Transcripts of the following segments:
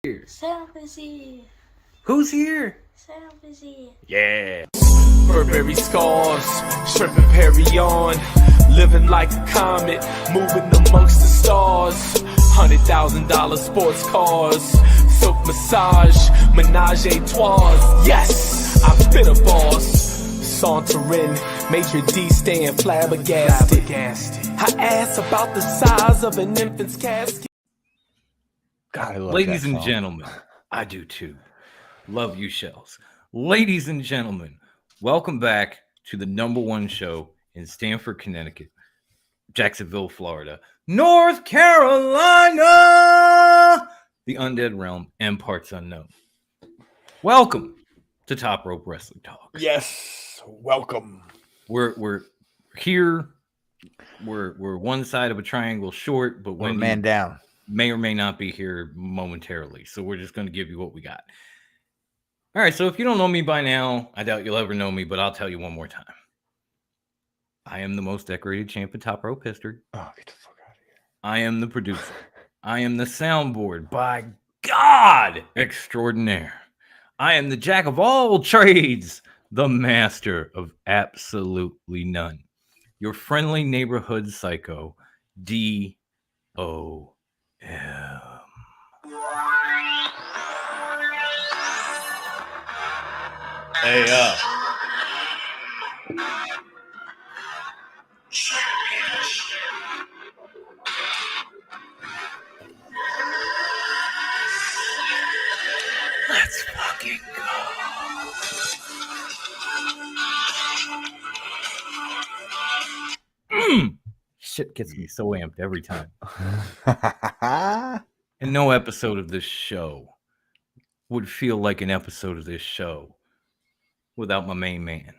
Selfie. Who's here? Selfie. Yeah. Burberry scars, shrimp and Perry on. Living like a comet, moving amongst the stars. $100,000 sports cars, silk massage, menage a trois. Yes, I've been a boss. Sauntering, Major D staying flabbergasted. Her ass about the size of an infant's casket. God, I love Ladies that and song. gentlemen, I do too. Love you, Shells. Ladies and gentlemen, welcome back to the number one show in Stamford, Connecticut, Jacksonville, Florida, North Carolina, the Undead Realm, and parts unknown. Welcome to Top Rope Wrestling Talk. Yes, welcome. We're here. We're one side of a triangle short, but We're when man down. may or may not be here momentarily. So we're just going to give you what we got. All right. So if you don't know me by now, I doubt you'll ever know me, but I'll tell you one more time. I am the most decorated champ in Top Rope history. Oh, get the fuck out of here. I am the producer. I am the soundboard. By God, extraordinaire. I am the jack of all trades, the master of absolutely none. Your friendly neighborhood psycho, D.O.M. Hey, let's fucking go. Shit gets me so amped every time. And no episode of this show would feel like an episode of this show without my main man,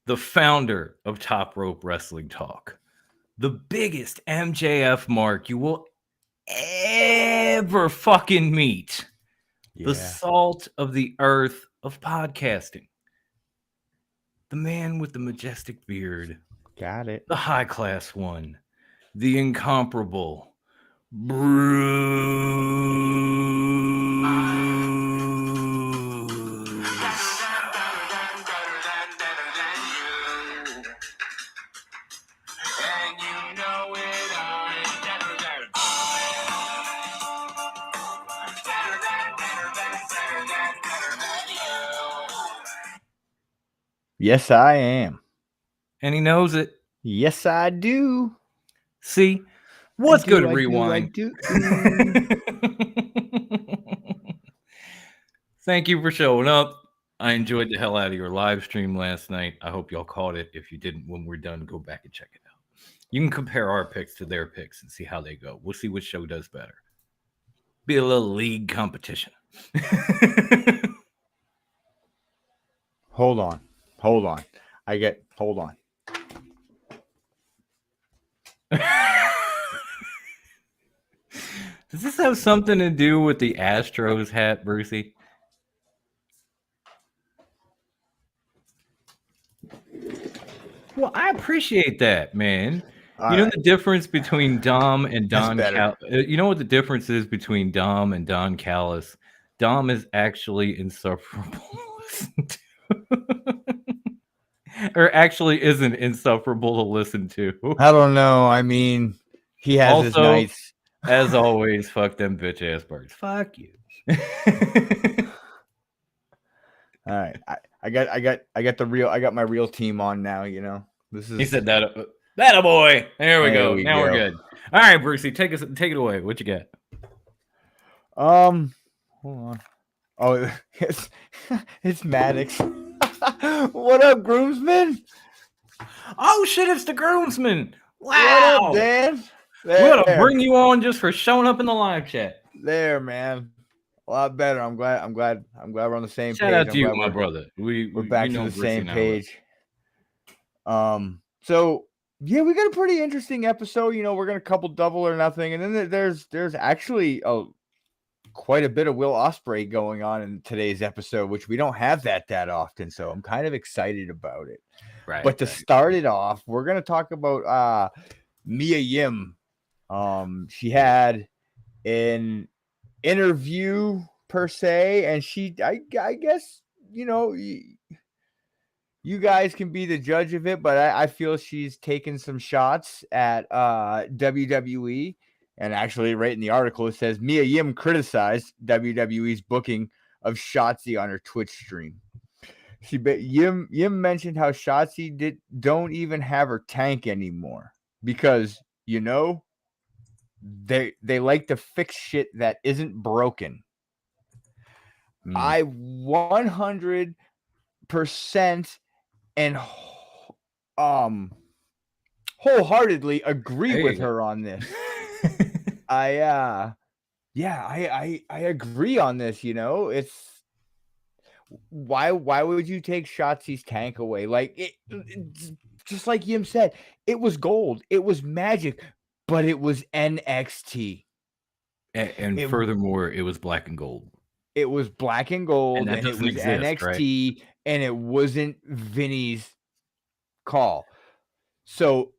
the founder of Top Rope Wrestling Talk, the biggest MJF mark you will ever fucking meet, the salt of the earth of podcasting, the man with the majestic beard, Got it. the high class one, the incomparable Bruce. Yes, I am. And he knows it. Yes, I do. See, what's good, I Rewind? do. Thank you for showing up. I enjoyed the hell out of your live stream last night. I hope y'all caught it. If you didn't, when we're done, go back and check it out. You can compare our picks to their picks and see how they go. We'll see which show does better. Be a little league competition. Hold on. Hold on. Does this have something to do with the Astros hat, Brucey? Well, I appreciate that, man. All you know right. the difference between Dom and Don better. You know what the difference is between Dom and Don Callis? Dom is actually insufferable to listen to. Or actually isn't insufferable to listen to. I don't know. I mean, he has his Also, nights. As always, fuck them bitch ass birds. Fuck you. All right. I got my real team on now, you know. This is He said that a boy. There we go. Now we're go. good. All right, Brucey, take it away. What you got? Hold on. Oh, it's Maddox. What up, groomsman? Oh shit, it's the groomsman. Wow. What up, Dan? We're gonna bring you on just for showing up in the live chat. There, man. A lot better. I'm glad we're on the same page. Shout out to you, I'm glad my brother. We're back to the Brucey same now. page. So yeah, we got a pretty interesting episode. You know, we're gonna couple double or nothing, and then there's actually quite a bit of Will Ospreay going on in today's episode, which we don't have that often. So I'm kind of excited about it. Right. But to start it off, we're gonna talk about Mia Yim. She had an interview per se, and I guess you guys can be the judge of it, but I feel she's taken some shots at WWE. And actually, right in the article, it says Mia Yim criticized WWE's booking of Shotzi on her Twitch stream. Yim mentioned how Shotzi don't even have her tank anymore because they like to fix shit that isn't broken. I 100% and wholeheartedly agree with her on this. I agree on this. It's why would you take Shotzi's tank away? Like it's just like Yim said, it was gold, it was magic, but it was NXT. And furthermore, it was black and gold. It was black and gold, And and it doesn't was exist, right? NXT, and it wasn't Vinny's call. So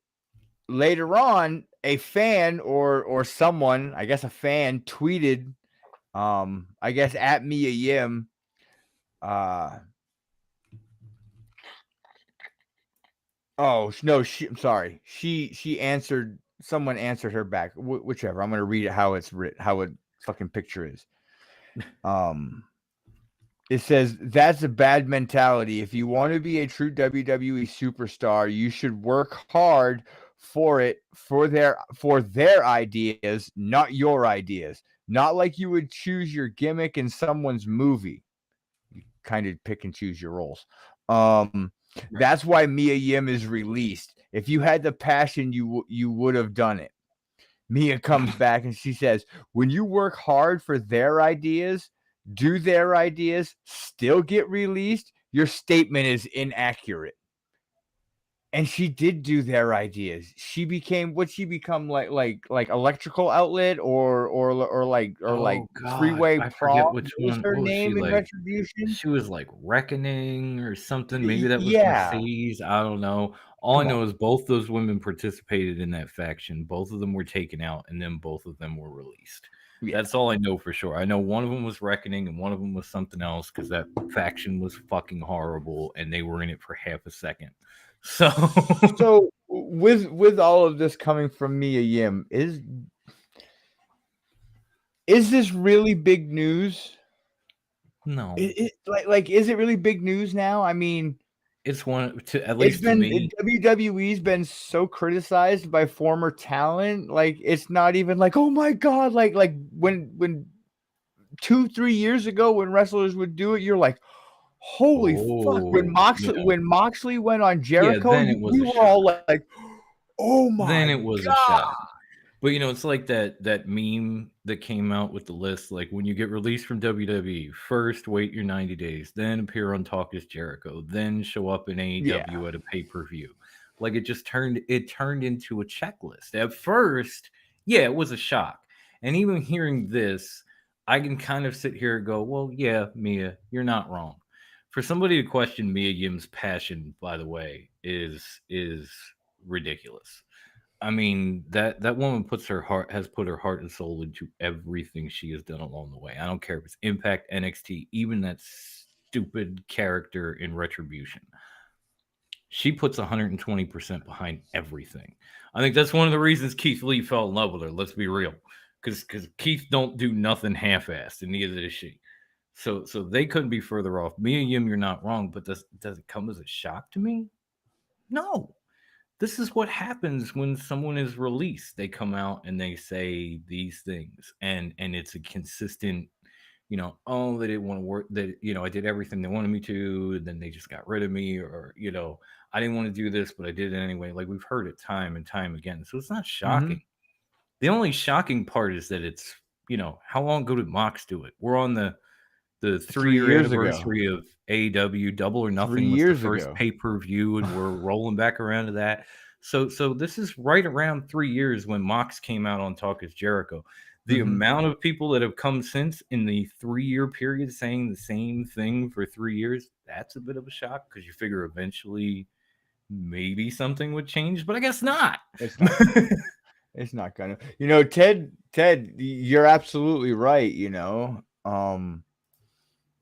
later on, a fan or someone, I guess a fan, tweeted, I guess at Mia Yim, oh no, I'm sorry. She answered. Someone answered her back. Whichever. I'm gonna read it how it's written. How it fucking picture is. It says that's a bad mentality. If you want to be a true WWE superstar, you should work hard for it for their ideas, not your ideas. Not like you would choose your gimmick in someone's movie. You kind of pick and choose your roles. That's why Mia Yim is released. If you had the passion, you would have done it. Mia comes back and she says, when you work hard for their ideas, do their ideas, still get released, your statement is inaccurate. And she did do their ideas. She became like electrical outlet or like freeway I forget prom. which What was one. her What was she name in like? Retribution? She was like Reckoning or something. Maybe that was Yeah. Mercedes. I don't know. All I know is both those women participated in that faction. Both of them were taken out, and then both of them were released. Yeah. That's all I know for sure. I know one of them was Reckoning and one of them was something else because that faction was fucking horrible, and they were in it for half a second. So with all of this coming from Mia Yim, is this really big news? No. Is it really big news now? I mean, it's one to at least to me. WWE's been so criticized by former talent. Like it's not even like, oh my god, like when 2-3 years ago when wrestlers would do it, you're like, holy fuck. When Moxley went on Jericho, then it was we a were shock. all like, oh my god. Then it was a shock. But it's like that meme that came out with the list. Like when you get released from WWE, first wait your 90 days, then appear on Talk is Jericho, then show up in AEW at a pay-per-view. Like it turned into a checklist. At first, yeah, it was a shock. And even hearing this, I can kind of sit here and go, well, yeah, Mia, you're not wrong. For somebody to question Mia Yim's passion, by the way, is ridiculous. I mean, that woman has put her heart and soul into everything she has done along the way. I don't care if it's Impact, NXT, even that stupid character in Retribution. She puts 120% behind everything. I think that's one of the reasons Keith Lee fell in love with her. Let's be real, because Keith don't do nothing half-assed, and neither does she. So they couldn't be further off. Mia Yim, you're not wrong, but does it come as a shock to me? No. This is what happens when someone is released. They come out and they say these things, and it's a consistent, oh, they didn't want to work. That I did everything they wanted me to, and then they just got rid of me, or I didn't want to do this, but I did it anyway. Like we've heard it time and time again, so it's not shocking. Mm-hmm. The only shocking part is that it's how long ago did Mox do it? We're on the 3-year anniversary of AEW. Double or Nothing was the first pay-per-view, and we're rolling back around to that. So this is right around 3 years when Mox came out on Talk is Jericho. The amount of people that have come since in the 3-year period saying the same thing for 3 years, that's a bit of a shock because you figure eventually maybe something would change, but I guess not. It's not. It's not gonna. Ted, you're absolutely right.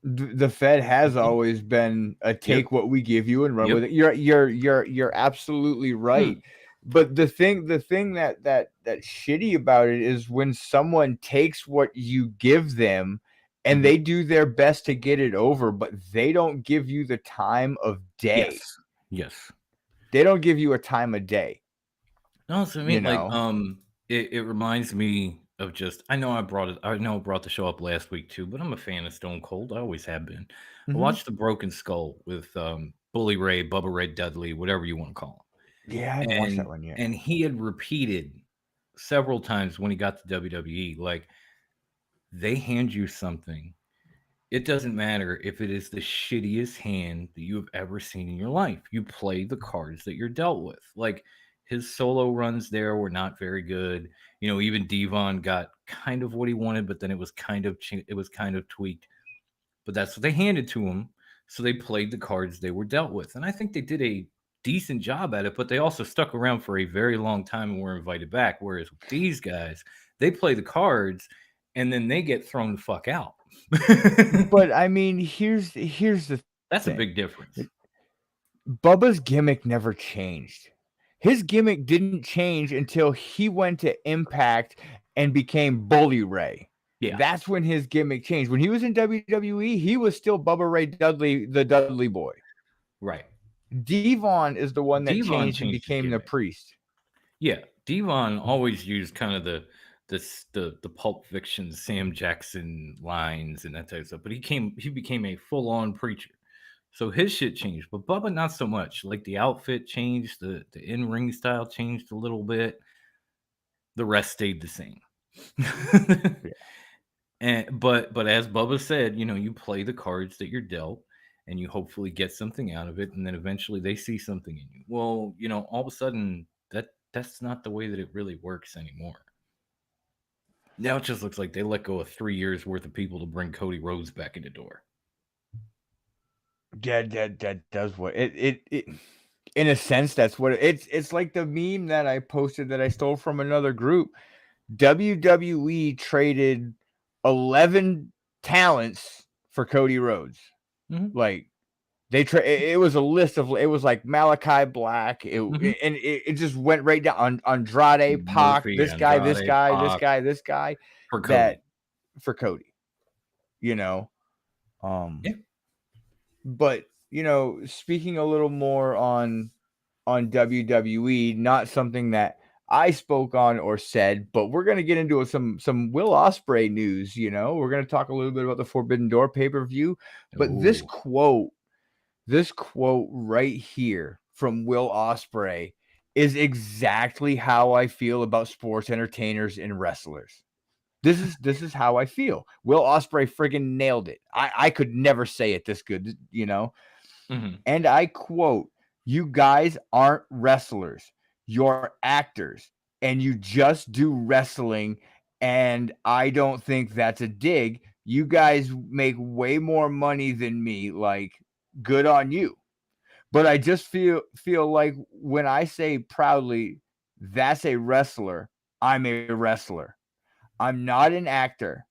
The Fed has always been a Yep. take what we give you and run Yep. with it. You're absolutely right. Hmm. But the thing that's shitty about it is when someone takes what you give them and Hmm. they do their best to get it over, but they don't give you the time of day. Yes. Yes. They don't give you a time of day, No, so I you mean, like, know. it reminds me of just. I know I brought the show up last week too, but I'm a fan of Stone Cold. I always have been. I Mhm. watched the Broken Skull with Bully Ray, Bubba Ray Dudley, whatever you want to call Yeah, I haven't him, watched that one yet. and he had repeated several times when he got to WWE, like they hand you something. It doesn't matter if it is the shittiest hand that you have ever seen in your life. You play the cards that you're dealt with. Like his solo runs there were not very good. Even Devon got kind of what he wanted, but then it was kind of tweaked. But that's what they handed to him. So they played the cards they were dealt with. And I think they did a decent job at it, but they also stuck around for a very long time and were invited back. Whereas with these guys, they play the cards and then they get thrown the fuck out. But I mean, here's the That's a thing. big difference. Bubba's gimmick never changed. His gimmick didn't change until he went to Impact and became Bully Ray. Yeah, That's when his gimmick changed. When he was in WWE, he was still Bubba Ray Dudley, the Dudley Boy. right. Devon is the one that Devon changed and changed his became the gimmick. priest. Yeah, Devon always used kind of the Pulp Fiction Sam Jackson lines and that type of stuff, but he became a full on preacher. So his shit changed, but Bubba not so much. Like the outfit changed, the in ring style changed a little bit. The rest stayed the same. Yeah. But as Bubba said, you play the cards that you're dealt, and you hopefully get something out of it, and then eventually they see something in you. Well, all of a sudden that's not the way that it really works anymore. Now it just looks like they let go of 3 years worth of people to bring Cody Rhodes back in the door. That does what it in a sense that's what it's like the meme that I posted that I stole from another group. WWE traded 11 talents for Cody Rhodes. Hmm. Like it was a list of it was like Malachi Black. Hmm. It just went right down on Andrade, Pac, Murphy, this guy, this Andrade, guy, this Pac guy, this guy for that Cody. for Cody, you know. Um Yeah. but speaking a little more on WWE, not something that I spoke on or said, but we're gonna get into some Will Ospreay news. We're gonna talk a little bit about the Forbidden Door pay-per-view, but Oh. this quote right here from Will Ospreay is exactly how I feel about sports entertainers and wrestlers. This is how I feel. Will Ospreay friggin' nailed it. I could never say it this good. Hmm. And I quote, "You guys aren't wrestlers. You're actors and you just do wrestling, and I don't think that's a dig. You guys make way more money than me. Like, good on you." But I just feel like when I say proudly, that's a wrestler, I'm a wrestler. I'm not an actor.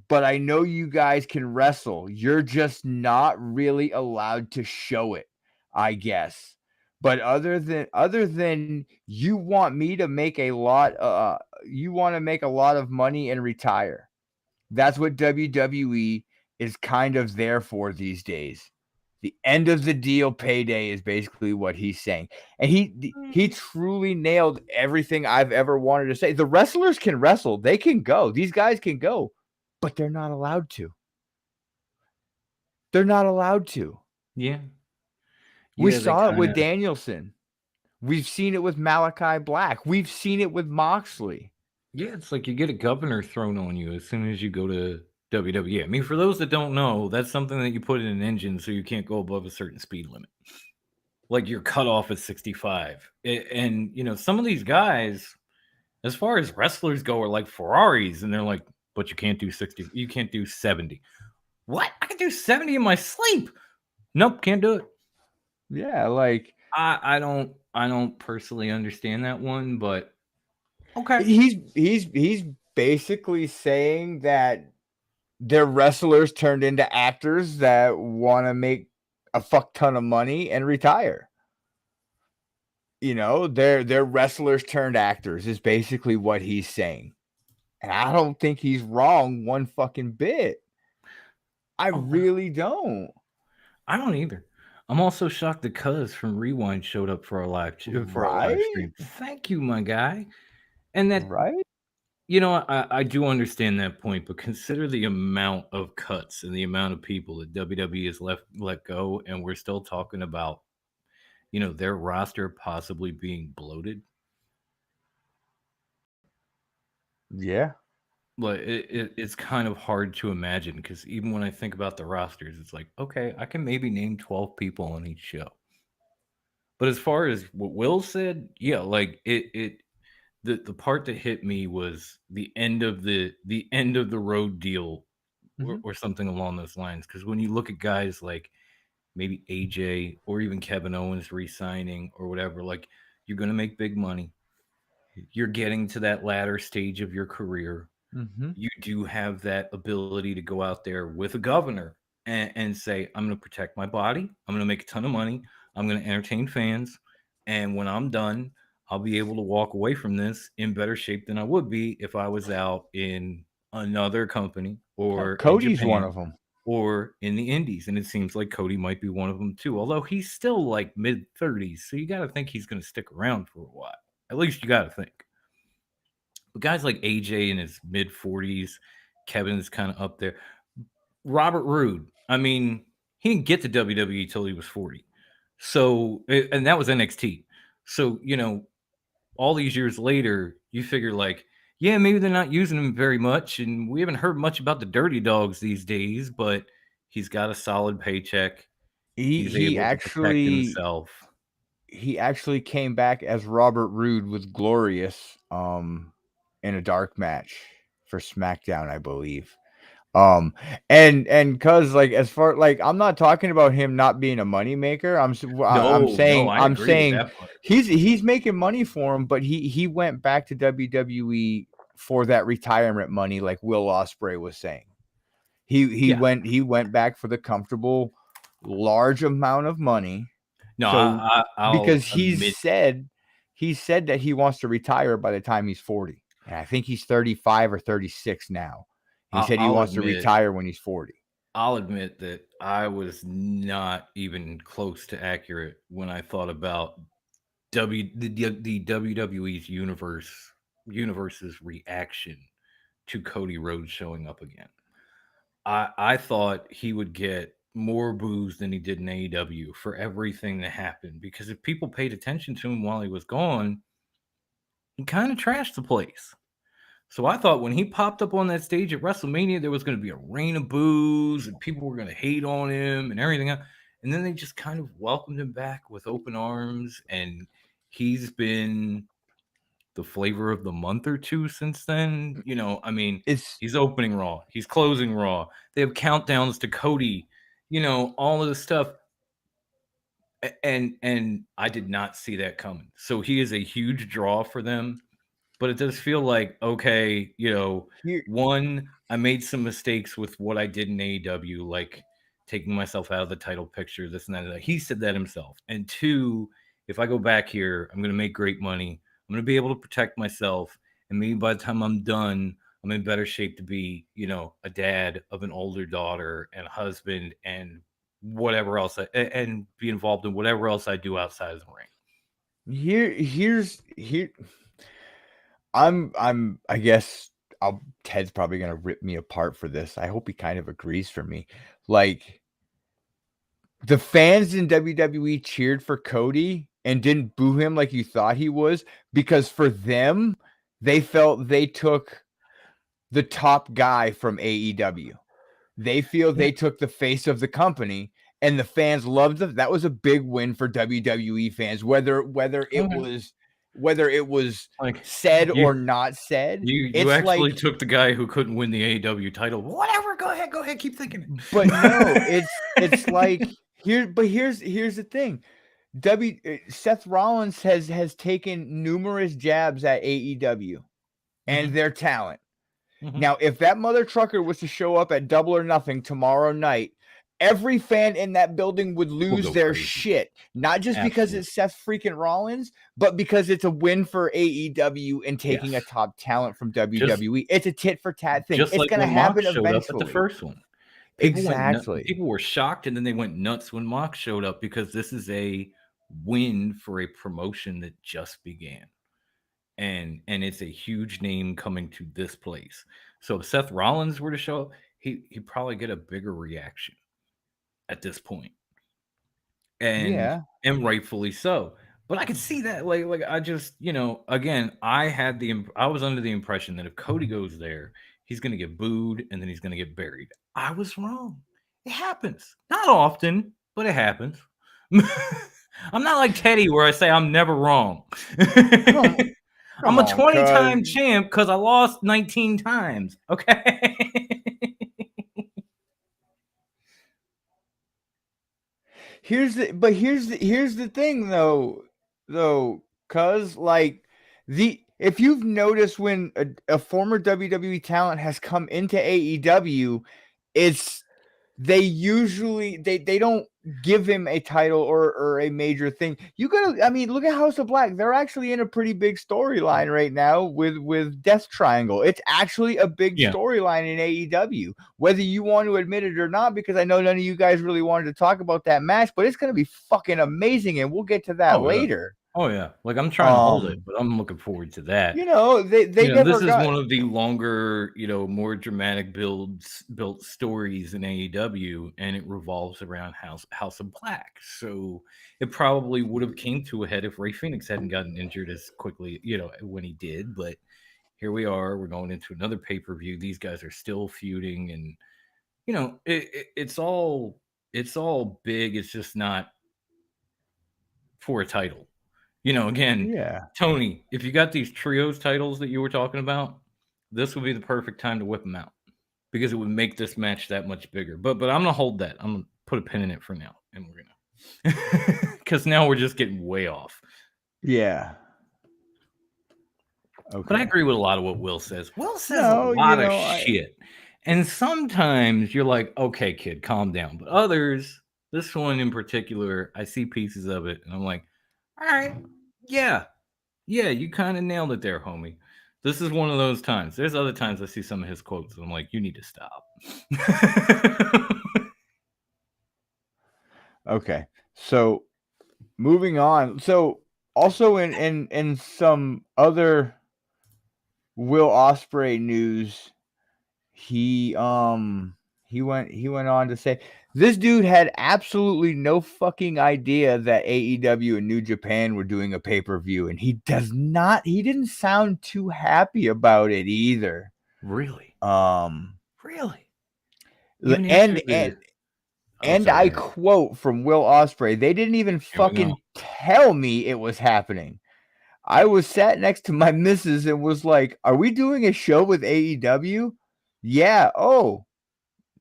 But I know you guys can wrestle. You're just not really allowed to show it, I guess. But other than you want me to make a lot you want to make a lot of money and retire. That's what WWE is kind of there for these days. The end of the deal payday is basically what he's saying. And he truly nailed everything I've ever wanted to say. The wrestlers can wrestle. They can go. These guys can go, but they're not allowed to. They're not allowed to. Yeah. We Yeah, they saw it kind with of. Danielson. We've seen it with Malachi Black. We've seen it with Moxley. Yeah, it's like you get a governor thrown on you as soon as you go to WWE. I mean, for those that don't know, that's something that you put in an engine so you can't go above a certain speed limit. Like you're cut off at 65. And, some of these guys, as far as wrestlers go, are like Ferraris, and they're like, but you can't do 60, you can't do 70. What? I can do 70 in my sleep. Nope, can't do it. Yeah, like I don't personally understand that one, but Okay. He's basically saying that they're wrestlers turned into actors that want to make a fuck ton of money and retire. You know, they're wrestlers turned actors is basically what he's saying. And I don't think he's wrong one fucking bit. I Oh, really don't. I don't either. I'm also shocked that Cuz from Rewind showed up for our live Right? stream. Thank you, my guy. And that, Right? I do understand that point, but consider the amount of cuts and the amount of people that WWE has let go, and we're still talking about, their roster possibly being bloated. Yeah. Like it's kind of hard to imagine because even when I think about the rosters, it's like, okay, I can maybe name 12 people on each show. But as far as what Will said, yeah, like the part that hit me was the end of the road deal, Mhm. or something along those lines. Because when you look at guys like maybe AJ or even Kevin Owens re-signing or whatever, like, you're gonna make big money. You're getting to that latter stage of your career. Mhm. You do have that ability to go out there with a governor and say, I'm going to protect my body. I'm going to make a ton of money. I'm going to entertain fans. And when I'm done, I'll be able to walk away from this in better shape than I would be if I was out in another company or in Cody's one Japan of them. or in the Indies. And it seems like Cody might be one of them too, although he's still like mid 30s. So you got to think he's going to stick around for a while. At least you got to think. But guys like AJ in his mid 40s, Kevin's kind of up there. Robert Roode, I mean, he didn't get to WWE till he was 40. So, and that was NXT. So, all these years later, you figure like, yeah, maybe they're not using him very much, and we haven't heard much about the Dirty Dogs these days, but he's got a solid paycheck. He He's he able to protect actually himself. he actually came back as Robert Roode with Glorious in a dark match for SmackDown, I believe. Um and cuz like as far like I'm not talking about him not being a money maker. I'm No, no, saying I I'm agree with saying that part. he's making money for him, but he went back to WWE for that retirement money like Will Ospreay was saying. Yeah. He went back for the comfortable large amount of money. No, So I'll because admit. he said that he wants to retire by the time he's 40. And I think he's 35 or 36 now. He said he I'll wants to admit retire when he's 40. I'll admit that I was not even close to accurate when I thought about the WWE's universe's reaction to Cody Rhodes showing up again. I thought he would get more boos than he did in AEW for everything that happened, because if people paid attention to him while he was gone, he kind of trashed the place. So I thought when he popped up on that stage at WrestleMania, there was going to be a rain of boos and people were going to hate on him and everything else. And then they just kind of welcomed him back with open arms. And he's been the flavor of the month or two since then. I mean, It's he's opening Raw, he's closing Raw. They have countdowns to Cody, all of this stuff. And I did not see that coming. So he is a huge draw for them. But it does feel like, okay, here one, I made some mistakes with what I did in AEW, like taking myself out of the title picture, this and that. And that. He said that himself. And two, if I go back here, I'm going to make great money. I'm going to be able to protect myself. And maybe by the time I'm done, I'm in better shape to be, a dad of an older daughter and a husband and whatever else, and be involved in whatever else I do outside of the ring. here I guess Ted's probably gonna rip me apart for this. I hope he kind of agrees for me. Like the fans in WWE cheered for Cody and didn't boo him like you thought he was, because for them, they felt they took the top guy from AEW. They feel Yeah. they took the face of the company, and the fans loved them. That was a big win for WWE fans, whether Okay. it was Like, said or you not said. You It's actually like, took the guy who couldn't win the AEW title. Whatever, go ahead, keep thinking but no, it. it's like here's the thing. Seth Rollins has taken numerous jabs at AEW and their talent. Now, if that mother trucker was to show up at Double or Nothing tomorrow night, every fan in that building would lose go their crazy. shit. Not just because it's Seth freaking Rollins, but because it's a win for AEW and taking a top talent from WWE. It's a tit for tat thing. Just It's like going to when Mox happen showed eventually. up at the first one. People were shocked, and then they went nuts when Mox showed up, because this is a win for a promotion that just began. And it's a huge name coming to this place. So if Seth Rollins were to show up, he'd probably get a bigger reaction at this point. And rightfully so. But I could see that, like I just, again, I was under the impression that if Cody goes there, he's gonna get booed and then he's gonna get buried. I was wrong. It happens. Not often, but it happens. I'm not like Teddy where I say I'm never wrong. I'm a 20-time champ because I lost 19 times. Okay. Here's the thing though, cuz like if you've noticed when a former WWE talent has come into AEW, it's they usually they don't give him a title or a major thing. I mean, look at House of Black. They're actually in a pretty big storyline right now with Death Triangle. It's actually a big storyline in AEW, whether you want to admit it or not, because I know none of you guys really wanted to talk about that match, but it's going to be fucking amazing, and we'll get to that later. Oh yeah, like I'm trying to hold it, but I'm looking forward to that. This is one of the longer, more dramatic built stories in AEW, and it revolves around House of Black. So it probably would have came to a head if Rey Fenix hadn't gotten injured as quickly, when he did. But here we are. We're going into another pay-per-view. These guys are still feuding, and it's all big. It's just not for a title. Again, Tony, if you got these trios titles that you were talking about, this would be the perfect time to whip them out, because it would make this match that much bigger. But I'm gonna hold that. I'm gonna put a pin in it for now, and we're gonna because now we're just getting way off. Yeah. Okay. But I agree with a lot of what Will says. Will says a lot of shit, and sometimes you're like, okay, kid, calm down. But others, this one in particular, I see pieces of it, and I'm like, all right, yeah, you kind of nailed it there, homie. This is one of those times. There's other times I see some of his quotes, and I'm like, you need to stop. Okay, so moving on. So also in some other Will Ospreay news, he went on to say this dude had absolutely no fucking idea that AEW and New Japan were doing a pay-per-view, and he didn't sound too happy about it either. Really? Really? And I quote from Will Ospreay, they didn't even fucking tell me it was happening. I was sat next to my missus and was like, are we doing a show with AEW? Yeah. Oh,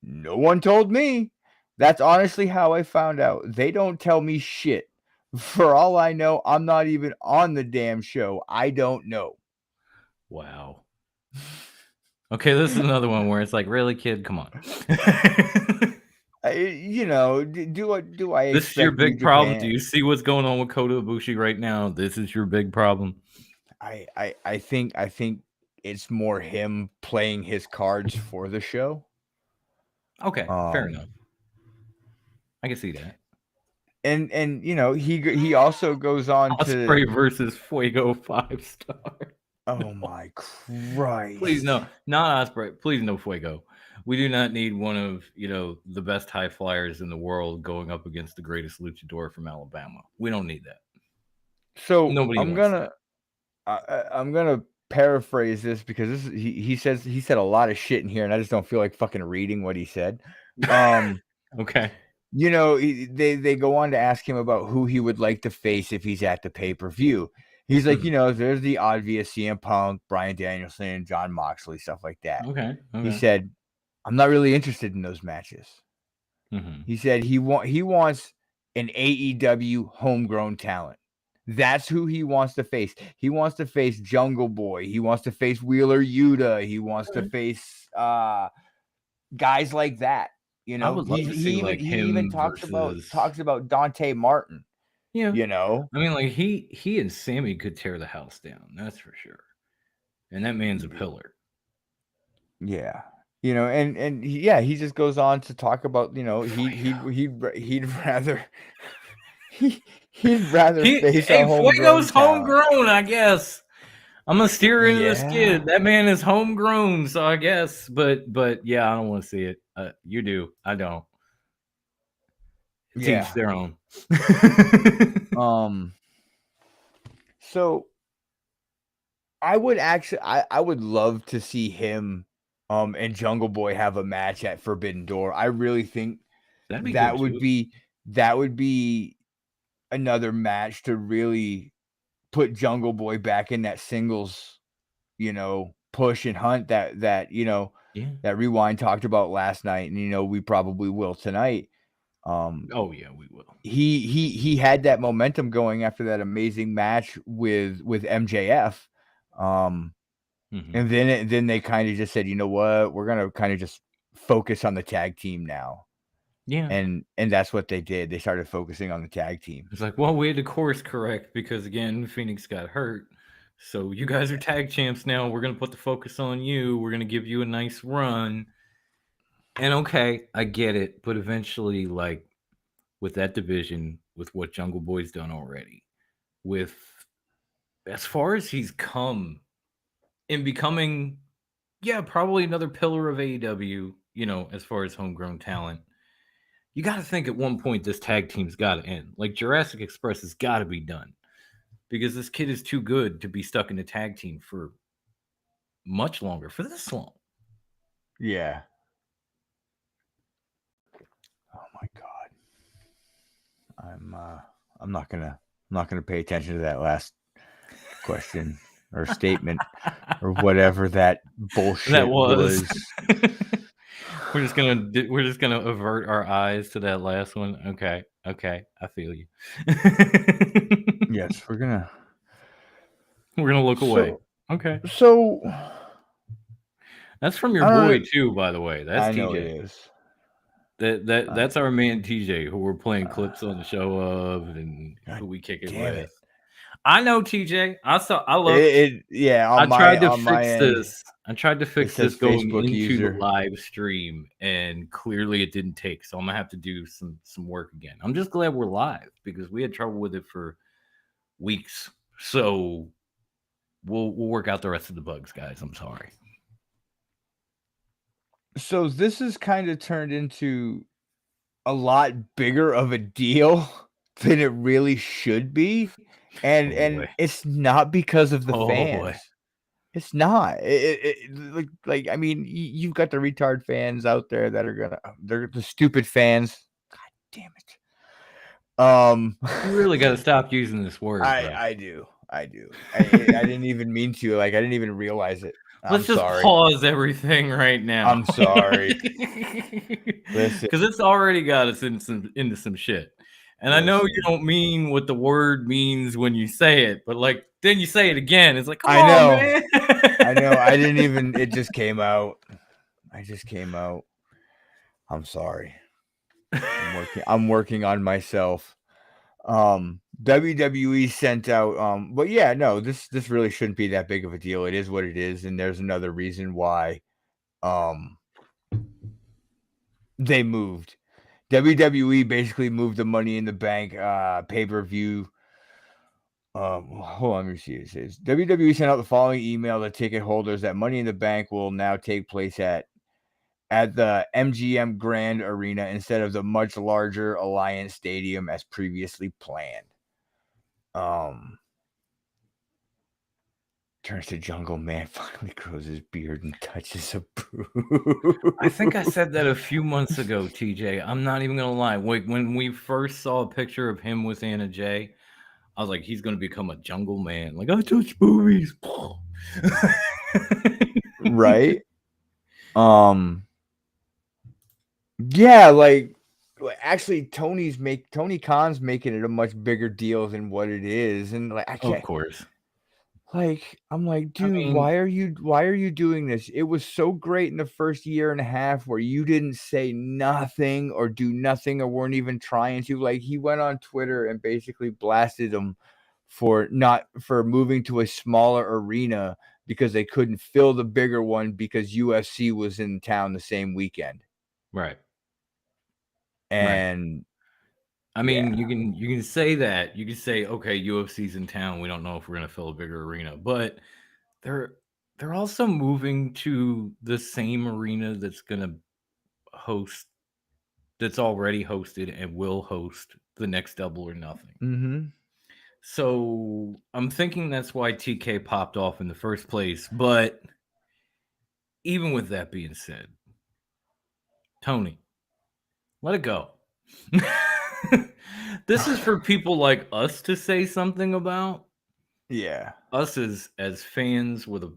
no one told me. That's honestly how I found out. They don't tell me shit. For all I know, I'm not even on the damn show. I don't know. Wow. Okay, this is another one where it's like, really, kid? Come on. Do I? This is your big problem. Do you see what's going on with Kota Ibushi right now? This is your big problem. I think it's more him playing his cards for the show. Okay, fair enough. I can see that. And he also goes on Ospreay versus Fuego 5-star. Oh my Christ! Please no, not Ospreay. Please no Fuego. We do not need one of the best high flyers in the world going up against the greatest luchador from Alabama. We don't need that. So I'm gonna paraphrase this because he said a lot of shit in here, and I just don't feel like fucking reading what he said. Okay. They go on to ask him about who he would like to face if he's at the pay-per-view. He's like, there's the obvious CM Punk, Bryan Danielson, John Moxley, stuff like that. Okay. He said, I'm not really interested in those matches. Mm-hmm. He said he wants an AEW homegrown talent. That's who he wants to face. He wants to face Jungle Boy. He wants to face Wheeler Yuta. He wants to face guys like that. You I know, would love to see like he even him versus. talks about Dante Martin. Yeah, You know, I mean, like he and Sammy could tear the house down. That's for sure. And that man's a pillar. yeah. You know, and yeah, he just goes on to talk about, you know, he'd rather he'd rather face a homegrown Fuego's talent. homegrown, I guess. I'm gonna steer into this Yeah. kid. That man is homegrown, so I guess. But yeah, I don't want to see it. You do. I don't. Yeah. Teach their own. So I would actually I would love to see him and Jungle Boy have a match at Forbidden Door. I really think That'd be that good would too. be another match to really put Jungle Boy back in that singles, you know, push and hunt that you know, Yeah. that Rewind talked about last night, and you know, we probably will tonight. Oh yeah, we will. He had that momentum going after that amazing match with MJF. And then they kind of just said, you know what, we're gonna kind of just focus on the tag team now. Yeah. And that's what they did. They started focusing on the tag team. It's like, well, we had to course correct because again, Phoenix got hurt. So you guys are tag champs now. We're gonna put the focus on you. We're gonna give you a nice run. And okay, I get it, but eventually, like with that division, with what Jungle Boy's done already, with as far as he's come in becoming, yeah, probably another pillar of AEW, you know, as far as homegrown talent. You got to think at one point this tag team's got to end. Like Jurassic Express has got to be done because this kid is too good to be stuck in a tag team for much longer, for this long. Yeah. Oh my God. I'm not gonna pay attention to that last question or statement or whatever that bullshit That was. We're just gonna avert our eyes to that last one. Okay, I feel you. Yes, we're gonna look away. Okay, So that's from your boy too, by the way. That's I TJ. know it is. That's our man TJ, who we're playing clips on the show of, and who we kick it with. I know TJ. I looked. I tried to fix this. I tried to fix this going Facebook into user. the live stream, and clearly it didn't take. So I'm gonna have to do some work again. I'm just glad we're live because we had trouble with it for weeks. So we'll work out the rest of the bugs, guys. I'm sorry. So this has kind of turned into a lot bigger of a deal than it really should be, and it's not because of the fans. Boy. It's not. Like I mean, you've got the retard fans out there that are they're the stupid fans. God damn it. You really got to stop using this word, bro. I do. I didn't even mean to. Like I didn't even realize it. Let's just pause everything right now. I'm sorry. Listen, because it's already got us into some shit. And I know you don't mean what the word means when you say it, but like then you say it again. It's like, come on, man. I know. I didn't even. It just came out. I'm sorry. I'm working on myself. WWE sent out. But yeah, no. This really shouldn't be that big of a deal. It is what it is, and there's another reason why. They moved. WWE basically moved the Money in the Bank pay-per-view. Hold on, let me see. It says WWE sent out the following email to ticket holders that Money in the Bank will now take place at the MGM Grand Arena instead of the much larger Alliance Stadium as previously planned. Turns to Jungle Man, finally grows his beard and touches a boob. I think I said that a few months ago, TJ. I'm not even gonna lie. When we first saw a picture of him with Anna Jay, I was like, he's gonna become a Jungle Man. Like, I touch boobies. Right? Yeah, like actually Tony Khan's making it a much bigger deal than what it is, and like I Of can't. course. Like, I'm like, I dude, mean, why are you doing this? It was so great in the first year and a half where you didn't say nothing or do nothing or weren't even trying to. Like, he went on Twitter and basically blasted him for moving to a smaller arena because they couldn't fill the bigger one because UFC was in town the same weekend. right. And I yeah. mean, you can say that. You can say, okay, UFC's in town. We don't know if we're gonna fill a bigger arena, but they're they're also moving to the same arena that's already hosted and will host the next Double or Nothing. Mhm. So I'm thinking that's why TK popped off in the first place. But even with that being said, Tony, let it go. This is for people like us to say something about. Yeah. Us as fans with a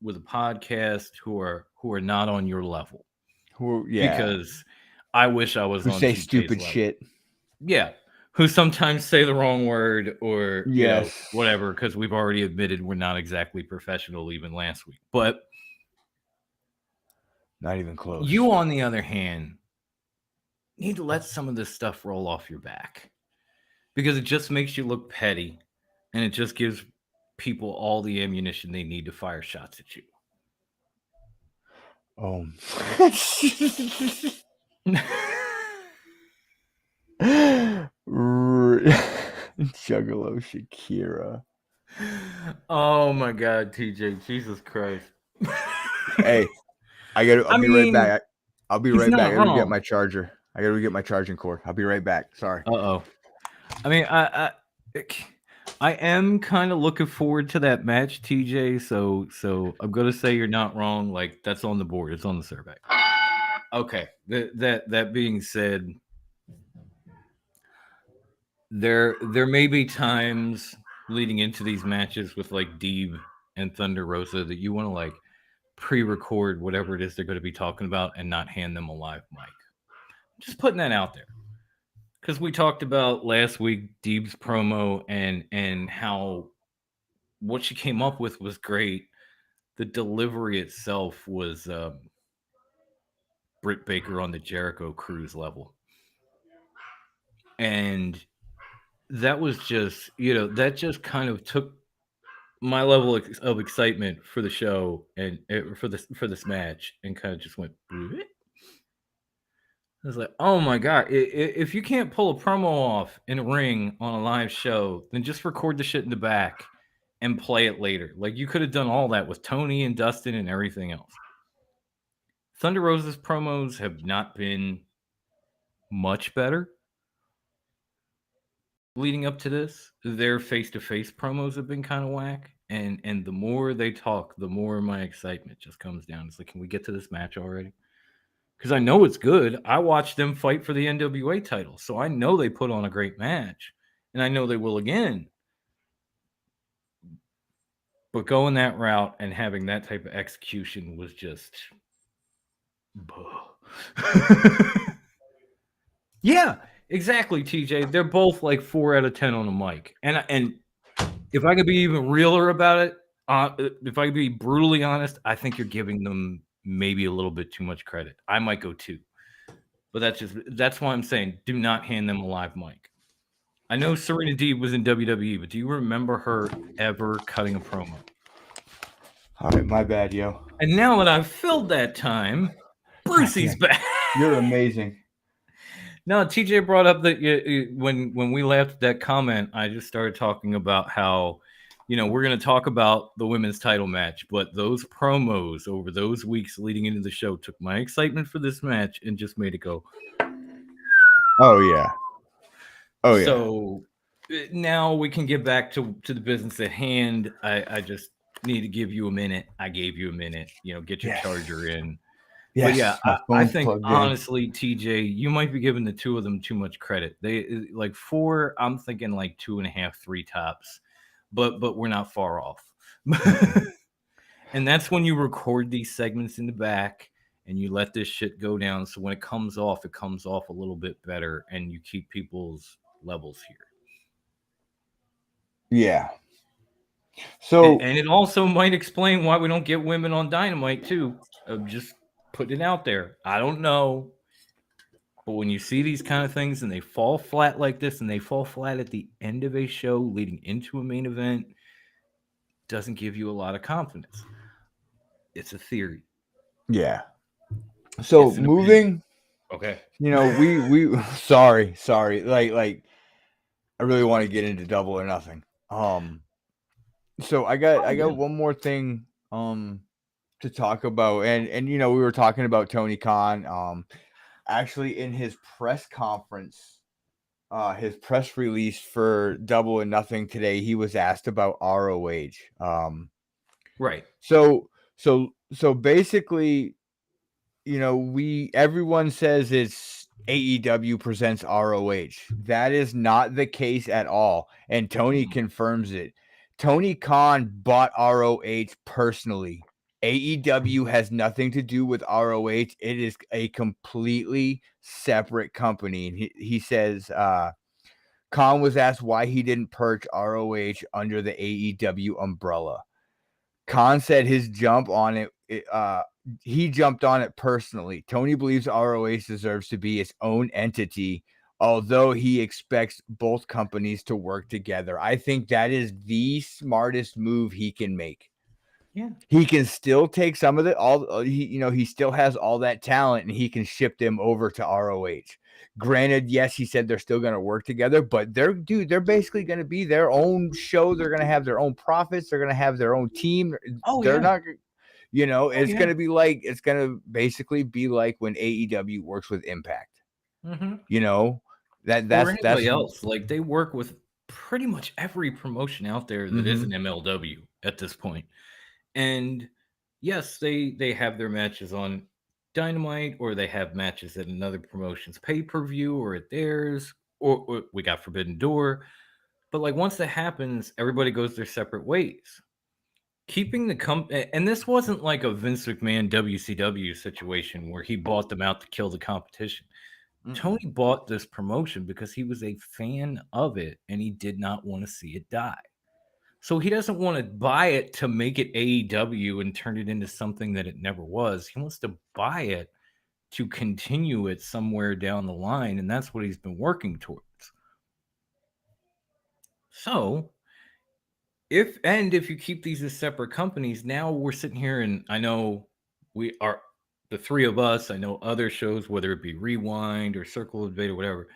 podcast who are not on your level. Yeah. Because I wish I was Who on say TK's stupid level. shit. Yeah. Who sometimes say the wrong word or, Yes. whatever, because we've already admitted we're not exactly professional even last week. But Not even close. you, on the other hand, need to let some of this stuff roll off your back because it just makes you look petty and it just gives people all the ammunition they need to fire shots at you. Oh. Juggalo Shakira. Oh my God, TJ, Jesus Christ. Hey, I'll be right back. I'll be right back. I gotta get wrong. my charger. I gotta get my charging cord. I'll be right back. Sorry. Uh-oh. I mean, I am kind of looking forward to that match, TJ. So I'm gonna say you're not wrong. Like, that's on the board. It's on the survey. Okay. That being said, there may be times leading into these matches with like Deeb and Thunder Rosa that you want to like pre-record whatever it is they're going to be talking about and not hand them a live mic. Just putting that out there. Because we talked about last week Deeb's promo and how what she came up with was great. The delivery itself was Britt Baker on the Jericho Cruise level. And that was just, that just kind of took my level of excitement for the show and for this match and kind of just went, I was like, oh my God, if you can't pull a promo off in a ring on a live show, then just record the shit in the back and play it later. Like, you could have done all that with Tony and Dustin and everything else. Thunder Rosa's promos have not been much better leading up to this. Their face-to-face promos have been kind of whack. And the more they talk, the more my excitement just comes down. It's like, can we get to this match already? Because I know it's good. I watched them fight for the NWA title, so I know they put on a great match, and I know they will again. But going that route and having that type of execution was just... Yeah, exactly, TJ. They're both like 4 out of 10 on the mic. And if I could be even realer about it, if I could be brutally honest, I think you're giving them maybe a little bit too much credit. I might go 2. But that's why I'm saying do not hand them a live mic. I know Serena Deeb was in WWE, but do you remember her ever cutting a promo? All right, my bad, yo. And now that I've filled that time, Brucey's back. You're amazing. No, TJ brought up that when we left that comment, I just started talking about how, we're going to talk about the women's title match, but those promos over those weeks leading into the show took my excitement for this match and just made it go. Oh yeah. Oh yeah. So now we can get back to the business at hand. I just need to give you a minute. I gave you a minute. Get your charger in. Yes, but yeah, my I phone's think plugged in. honestly, TJ, you might be giving the two of them too much credit. They like 4. I'm thinking like 2.5, 3 tops, but we're not far off. And that's when you record these segments in the back and you let this shit go down. So when it comes off a little bit better, and you keep people's levels here. Yeah. So And it also might explain why we don't get women on Dynamite too. I'm just putting it out there. I don't know. But when you see these kind of things and they fall flat like this, and they fall flat at the end of a show leading into a main event, doesn't give you a lot of confidence. It's a theory. yeah. So It's an opinion. moving, Okay. we sorry, like I really want to get into Double or Nothing. So I got Oh, yeah. one more thing to talk about, and we were talking about Tony Khan. Actually, in his press conference, his press release for Double or Nothing today, he was asked about ROH. Right. So basically, everyone says it's AEW presents ROH. That is not the case at all, and Tony confirms it. Tony Khan bought ROH personally. AEW has nothing to do with ROH. It is a completely separate company. And he says Khan was asked why he didn't purge ROH under the AEW umbrella. Khan said his jump on it, he jumped on it personally. Tony believes ROH deserves to be its own entity, although he expects both companies to work together. I think that is the smartest move he can make. Yeah. He can still take some of he still has all that talent, and he can ship them over to ROH. Granted, yes, he said they're still going to work together, but they're basically going to be their own show. They're going to have their own profits. They're going to have their own team. Oh, They're yeah. not, it's yeah. going to be it's going to basically be like when AEW works with Impact. Mm-hmm. That's anybody else. Like, they work with pretty much every promotion out there that is an MLW at this point. And yes, they have their matches on Dynamite, or they have matches at another promotion's pay-per-view, or at theirs, or we got Forbidden Door. But like, once that happens, everybody goes their separate ways. Keeping the and this wasn't like a Vince McMahon WCW situation where he bought them out to kill the competition. Tony bought this promotion because he was a fan of it, and he did not want to see it die. So he doesn't want to buy it to make it AEW and turn it into something that it never was. He wants to buy it to continue it somewhere down the line, and that's what he's been working towards. So, if you keep these as separate companies, now we're sitting here, and I know we are, the three of us, I know other shows, whether it be Rewind or Circle of Debate or whatever,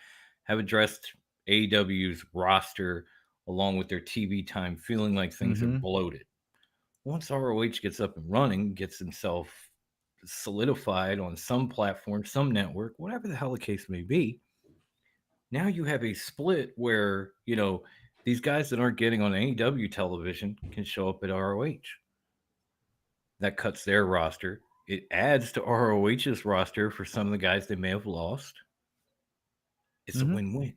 have addressed AEW's roster along with their TV time, feeling like things are bloated. Once ROH gets up and running, gets himself solidified on some platform, some network, whatever the hell the case may be, now you have a split where, these guys that aren't getting on AEW television can show up at ROH. That cuts their roster. It adds to ROH's roster for some of the guys they may have lost. It's a win-win.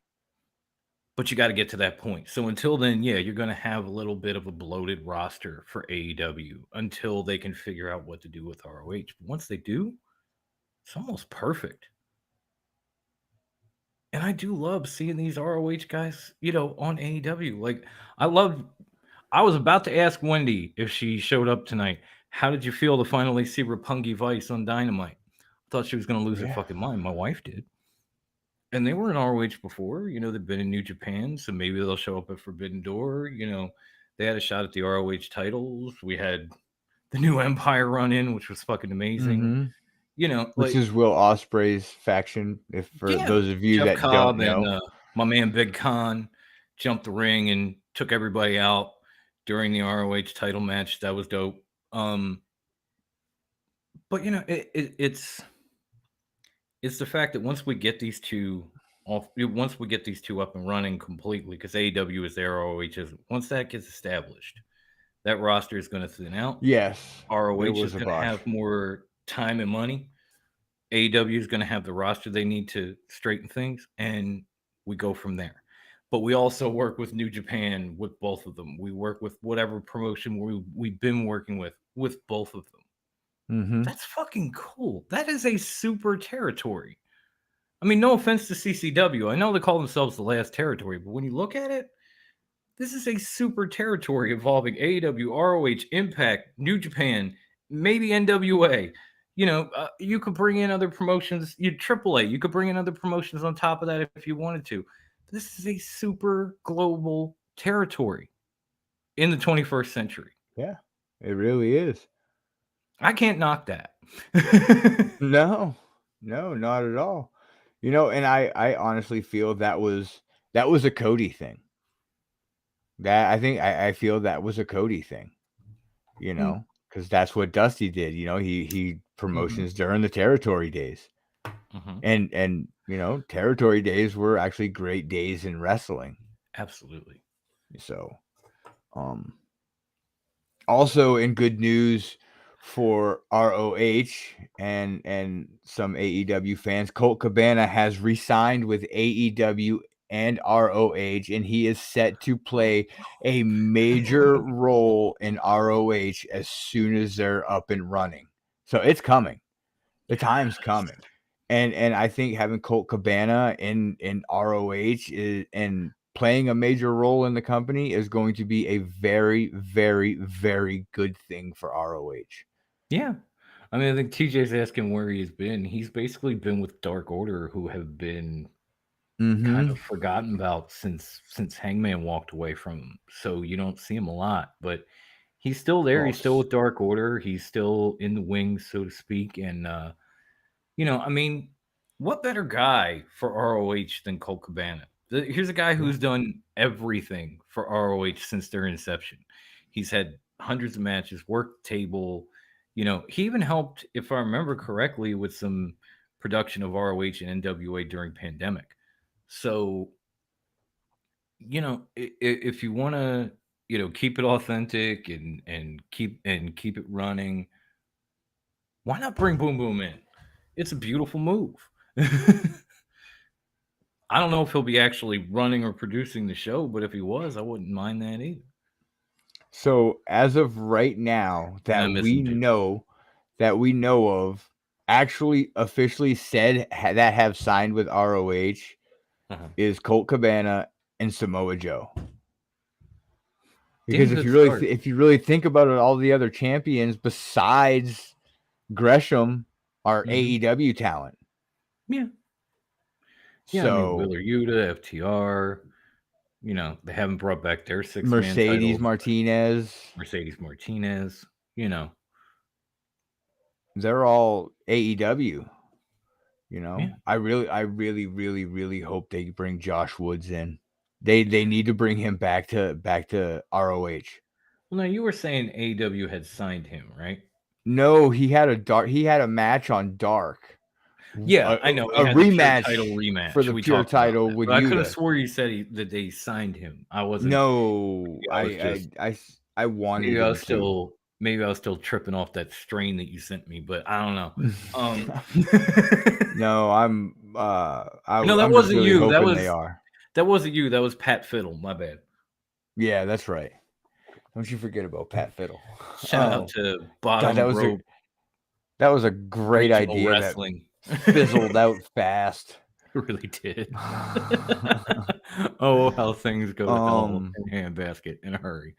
But you got to get to that point. So until then, yeah, you're going to have a little bit of a bloated roster for AEW until they can figure out what to do with ROH. But once they do, it's almost perfect. And I do love seeing these ROH guys, on AEW. Like, I was about to ask Wendy if she showed up tonight, how did you feel to finally see Roppongi Vice on Dynamite? I thought she was going to lose her fucking mind. My wife did. And they were in ROH before, they've been in New Japan, so maybe they'll show up at Forbidden Door. They had a shot at the ROH titles. We had the New Empire run in, which was fucking amazing. Which is Will Ospreay's faction, if for those of you Jeff that Cobb don't know. and my man Big Khan jumped the ring and took everybody out during the ROH title match. That was dope. But it's the fact that once we get these two up and running completely, because AEW is there, ROH isn't. Once that gets established, that roster is going to thin out. Yes, ROH it was is a going to botch. have more time and money. AEW is going to have the roster they need to straighten things, and we go from there. But we also work with New Japan with both of them. We work with whatever promotion we've been working with both of them. Mm-hmm. That's fucking cool. That is a super territory. I mean, no offense to CCW. I know they call themselves the last territory, but when you look at it, this is a super territory involving AEW, ROH, Impact, New Japan, maybe NWA. You could bring in other promotions. You AAA. You could bring in other promotions on top of that if you wanted to. This is a super global territory in the 21st century. Yeah, it really is. I can't knock that. No, no, not at all. And I honestly feel that was a Cody thing. That I think I feel that was a Cody thing. Mm, Because that's what Dusty did. He mhm, promotions during the territory days, mhm. and territory days were actually great days in wrestling. Absolutely. So, um, also in good news for ROH and some AEW fans, Colt Cabana has re-signed with AEW and ROH, and he is set to play a major role in ROH as soon as they're up and running. So it's coming. The time's coming. And I think having Colt Cabana in ROH and playing a major role in the company is going to be a very, very, very good thing for ROH. Yeah. I mean, I think TJ's asking where he's been. He's basically been with Dark Order, who have been kind Mm-hmm. of forgotten about since Hangman walked away from him. So you don't see him a lot, but he's still there. Well, He's still with Dark Order. He's still in the wings, so to speak. And I mean, what better guy for ROH than Colt Cabana? Here's a guy yeah. who's done everything for ROH since their inception. He's had hundreds of matches, worked the table. He even helped, if I remember correctly, with some production of ROH and NWA during pandemic. So, if you want to, keep it authentic and keep it running, why not bring Boom Boom in? It's a beautiful move. I don't know if he'll be actually running or producing the show, but if he was, I wouldn't mind that either. So as of right now And I'm missing two. that we know of, actually officially said that have signed with ROH Uh-huh. is Colt Cabana and Samoa Joe. Damn Because good start. if you really think about it, all the other champions besides Gresham are Hmm. AEW talent. Yeah. Yeah, I mean, So Wheeler Yuta, FTR, they haven't brought back their six-man Mercedes titles, but Martinez, Mercedes Martinez, you know. they're all AEW. Yeah. I really, really, really hope they bring Josh Woods in. They need to bring him back to ROH. Well, now you were saying AEW had signed him, right? No, he had a match on Dark, Yeah, I know. He a had the pure title rematch for rematch. the We pure talked about title that. with But I could have Yuta. swore you said that they signed him. I wasn't. No, I was just I wanted maybe I him was to. still maybe I was still tripping off that strain that you sent me, but I don't know. Um No, No, that I'm just wasn't really you. hoping they are. That wasn't you. That was Pat Fiddle. My bad. Yeah, that's right. Don't you forget about Pat Fiddle. Shout out Oh to God, Bottom Rope that was a great Regional idea that Wrestling. fizzled out fast. It really did. Oh, how things go to hell um, in a handbasket in a hurry.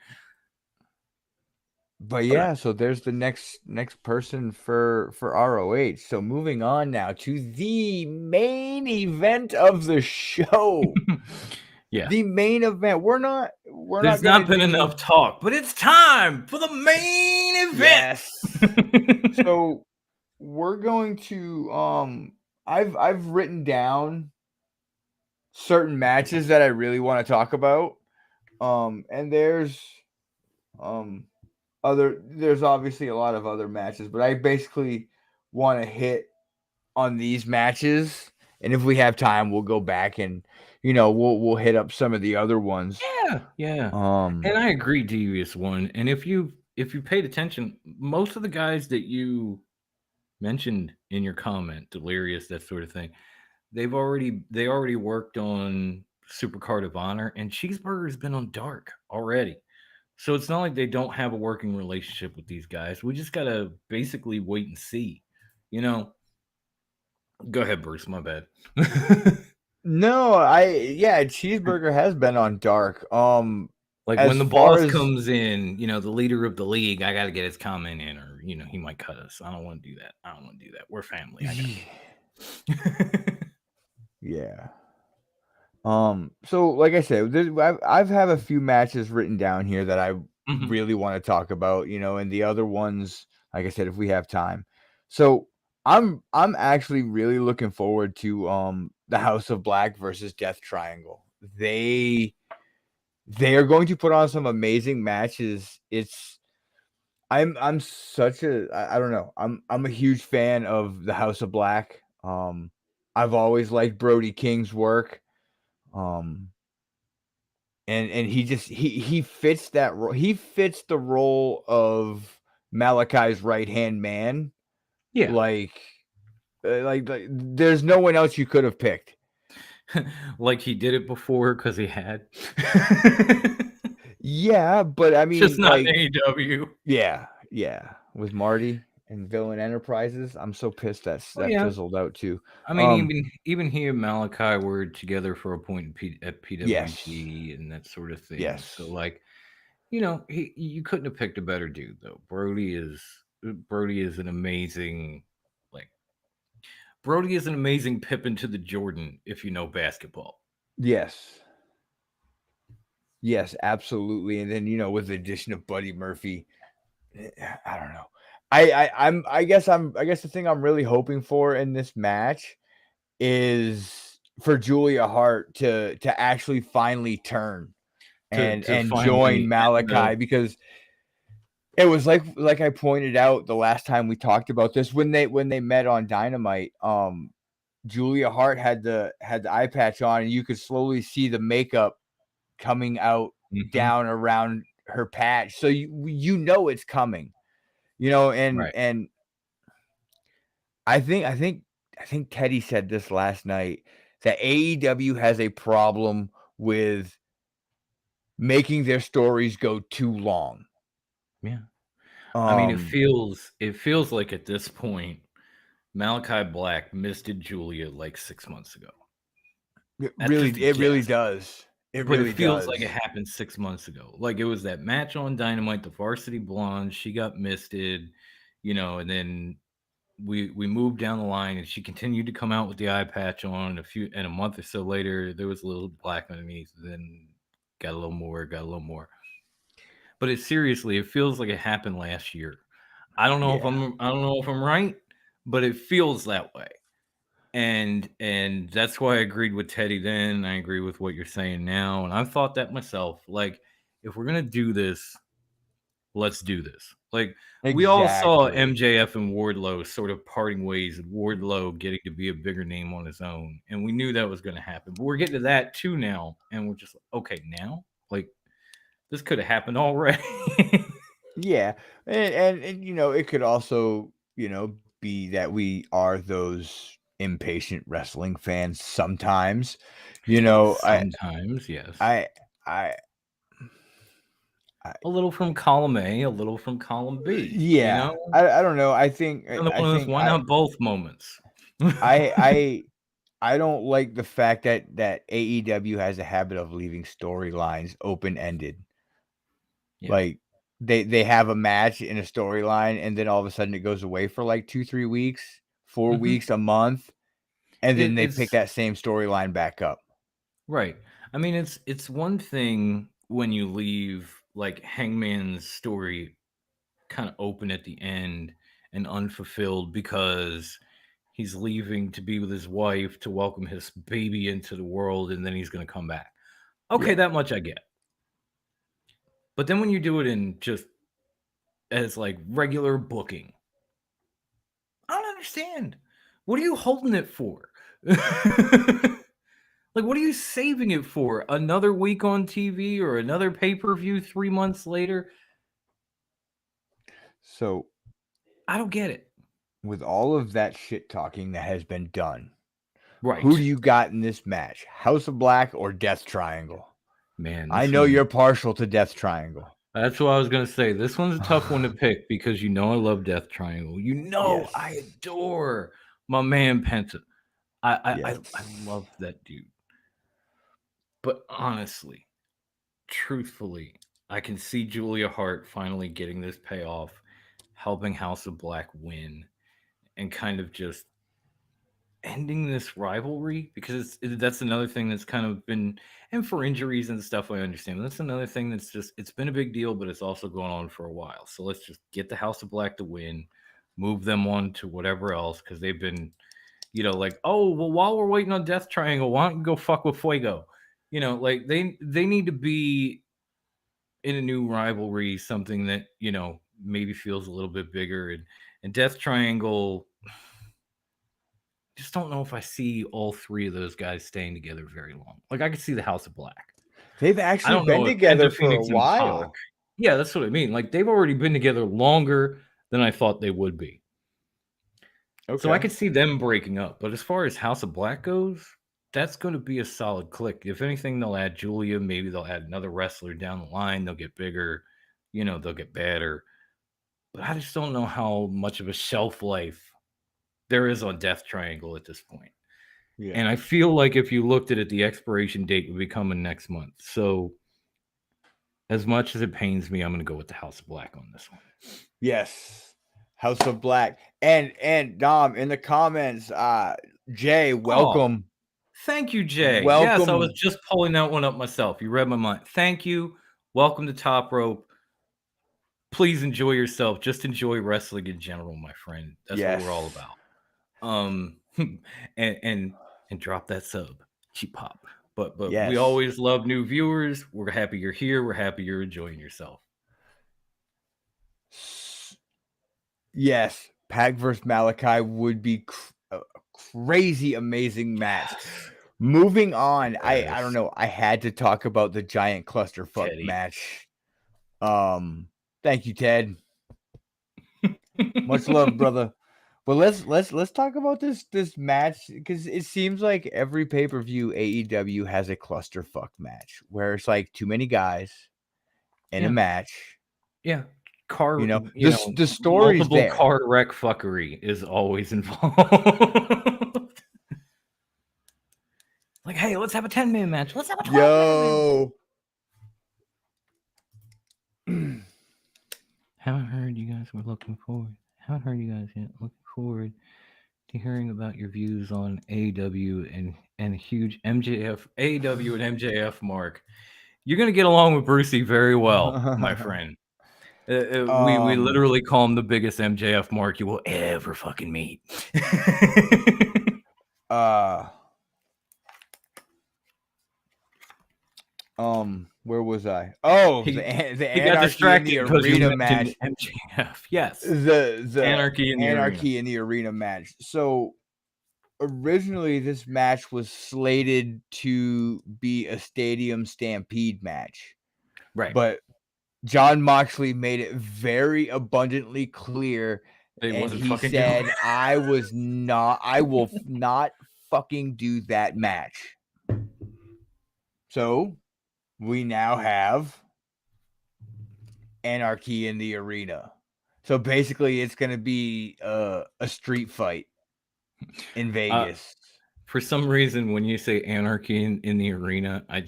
but But yeah, so there's the next person for ROH. So moving on now to the main event of the show. yeah, The main event. We're there's not gonna not been do enough talk, but it's time for the main yes. event. So we're going to I've written down certain matches that I really want to talk about. And um there's obviously a lot of other matches, but I basically want to hit on these matches, and if we have time we'll go back and we'll hit up some of the other ones. Yeah, yeah. Um And I agree, Devious One. And if you paid attention, most of the guys that you mentioned in your comment, Delirious, that sort of thing, they already worked on Supercard of Honor, and Cheeseburger's been on Dark already. So it's not like they don't have a working relationship with these guys. We just gotta basically wait and see. You know, go ahead, Bruce. My bad. No, Cheeseburger has been on Dark. Like when As the far boss as comes in, the leader of the league, I got to get his comment in, or he might cut us. I don't want to do that. I don't want to do that. We're family. I got. yeah. So like I said, I've have a few matches written down here that I Mhm. really want to talk about, and the other ones, like I said, if we have time. So I'm actually really looking forward to the House of Black versus Death Triangle. They are going to put on some amazing matches. I'm such a I don't know. I'm a huge fan of the House of Black. I've always liked Brody King's work. Um and he fits that role. He fits the role of Malachi's right-hand man. Yeah. Like there's no one else you could have picked. Like he did it before because he had. Yeah, but I Just mean, not like, AEW. yeah, with Marty and Villain Enterprises, I'm so pissed Oh that yeah. fizzled out too. I mean, even he and Malachi were together for a point at Yes, PWG and that sort of thing. So yes, like, you couldn't have picked a better dude though. Brody is an amazing, like, Brody is an amazing Pippin to the Jordan if you know basketball. yes, yes, absolutely. And then with the addition of Buddy Murphy, I don't know. I guess the thing I'm really hoping for in this match is for Julia Hart to actually finally turn To and join finally end up. Malachi, because it was like I pointed out the last time we talked about this, when they met on Dynamite. Julia Hart had the eye patch on, and you could slowly see the makeup coming out Mhm. down around her patch, so it's coming. Right. And I think Teddy said this last night, that AEW has a problem with making their stories go too long. Yeah. I mean, it Um, feels like at this point, Malachi Black misted Julia like 6 months ago. That's just a it really guess. does. It But it really feels does. like it happened 6 months ago. Like it was that match on Dynamite, the Varsity Blonde. She got misted, and then we moved down the line, and she continued to come out with the eye patch on. A month or so later, there was a little black underneath. Then got a little more, got a little more. But it feels like it happened last year. Yeah, I don't know if I'm right, but it feels that way. And that's why I agreed with Teddy then. I agree with what you're saying now, and I've thought that myself. Like, if we're gonna do this, let's do this. Like, we all saw exactly. MJF and Wardlow sort of parting ways, and Wardlow getting to be a bigger name on his own, and we knew that was going to happen. But we're getting to that too now, and we're just like, okay, now, like, this could have happened already. Yeah, and it could also be that we are those impatient wrestling fans sometimes. You know, Sometimes, yes. I, I, I A little from column A, a little from column B. yeah, I don't know. Another one of those why not both moments. I, I, I don't like the fact that AEW has a habit of leaving storylines open ended. Yeah. Like, they have a match in a storyline, and then all of a sudden it goes away for like 2-3 weeks, 4 Mhm. weeks, a month, and then they pick It's that same storyline back up. right. I mean, it's one thing when you leave like Hangman's story kind of open at the end and unfulfilled because he's leaving to be with his wife to welcome his baby into the world and then he's going to come back. Okay, Yeah. that much I get. But then when you do it in just as like regular booking, I don't understand. What are you holding it for? Like, what are you saving it for? Another week on TV or another pay-per-view 3 months later? So, I don't get it. with all of that shit talking that has been done, who do Right. you got in this match? House of Black or Death Triangle? Man, I this know one you're partial to Death Triangle. That's what I was gonna say. This one's a tough one to pick because you know I love Death Triangle. You know Yes. I adore my man Penta. I Yes. love that dude. But honestly, truthfully, I can see Julia Hart finally getting this payoff, helping House of Black win, and kind of just ending this rivalry because that's another thing that's kind of been, and for injuries and stuff I understand, but that's another thing that's just, it's been a big deal, but it's also going on for a while. So let's just get the House of Black to win, move them on to whatever else, because they've been, like, oh well, while we're waiting on Death Triangle, why don't you go fuck with Fuego? Like they need to be in a new rivalry, something that maybe feels a little bit bigger, and Death Triangle, just don't know if I see all three of those guys staying together very long. Like I could see the House of Black. They've I actually don't been know if together Penta for a Phoenix and Pac. while. Yeah, that's what I mean. Like they've already been together longer than I thought they would be. So I Okay. could see them breaking up. But as far as House of Black goes, that's going to be a solid click. If anything, they'll add Julia. Maybe they'll add another wrestler down the line. They'll get bigger. They'll get better. But I just don't know how much of a shelf life there is on Death Triangle at this point. Yeah. And I feel like if you looked at it, the expiration date would be coming next month. So as much as it pains me, I'm going to go with the House of Black on this one. Yes. House of Black. And Dom, in the comments, Jay, welcome. Thank you, Jay. Yes, I was Welcome. just pulling that one up myself. You read my mind. Thank you. Welcome to Top Rope. Please enjoy yourself. Just enjoy wrestling in general, my friend. That's what we're all Yes. about. And drop that sub. Cheap pop. But we Yes. always love new viewers. We're happy you're here. We're happy you're enjoying yourself. Yes. Pac versus Malachi would be a crazy, amazing match. Moving on, I don't Yes. know. I had to talk about the giant clusterfuck Teddy. match. Thank you, Ted. Much love, brother. But let's talk about this match, because it seems like every pay-per-view AEW has a clusterfuck match where it's like too many guys in a match. Yeah. Car, The story's multiple there. car wreck fuckery is always involved. Like, hey, let's have a 10-man match. Let's have a 12-man match. Haven't heard you guys were looking forward. Haven't heard you guys yet. Looking forward to hearing about your views on AEW and huge MJF, AEW and MJF mark. You're gonna get along with Brucey very well, my friend. We literally call him the biggest MJF mark you will ever fucking meet. Where was I? Oh, the Anarchy in the Arena match. MJF, yes. The Anarchy in the Arena match. So originally this match was slated to be a Stadium Stampede match. Right. But John Moxley made it very abundantly clear, and he said, I will not fucking do that match. So we now have Anarchy in the Arena. So basically it's going to be a street fight in Vegas. For some reason, when you say Anarchy in the Arena, I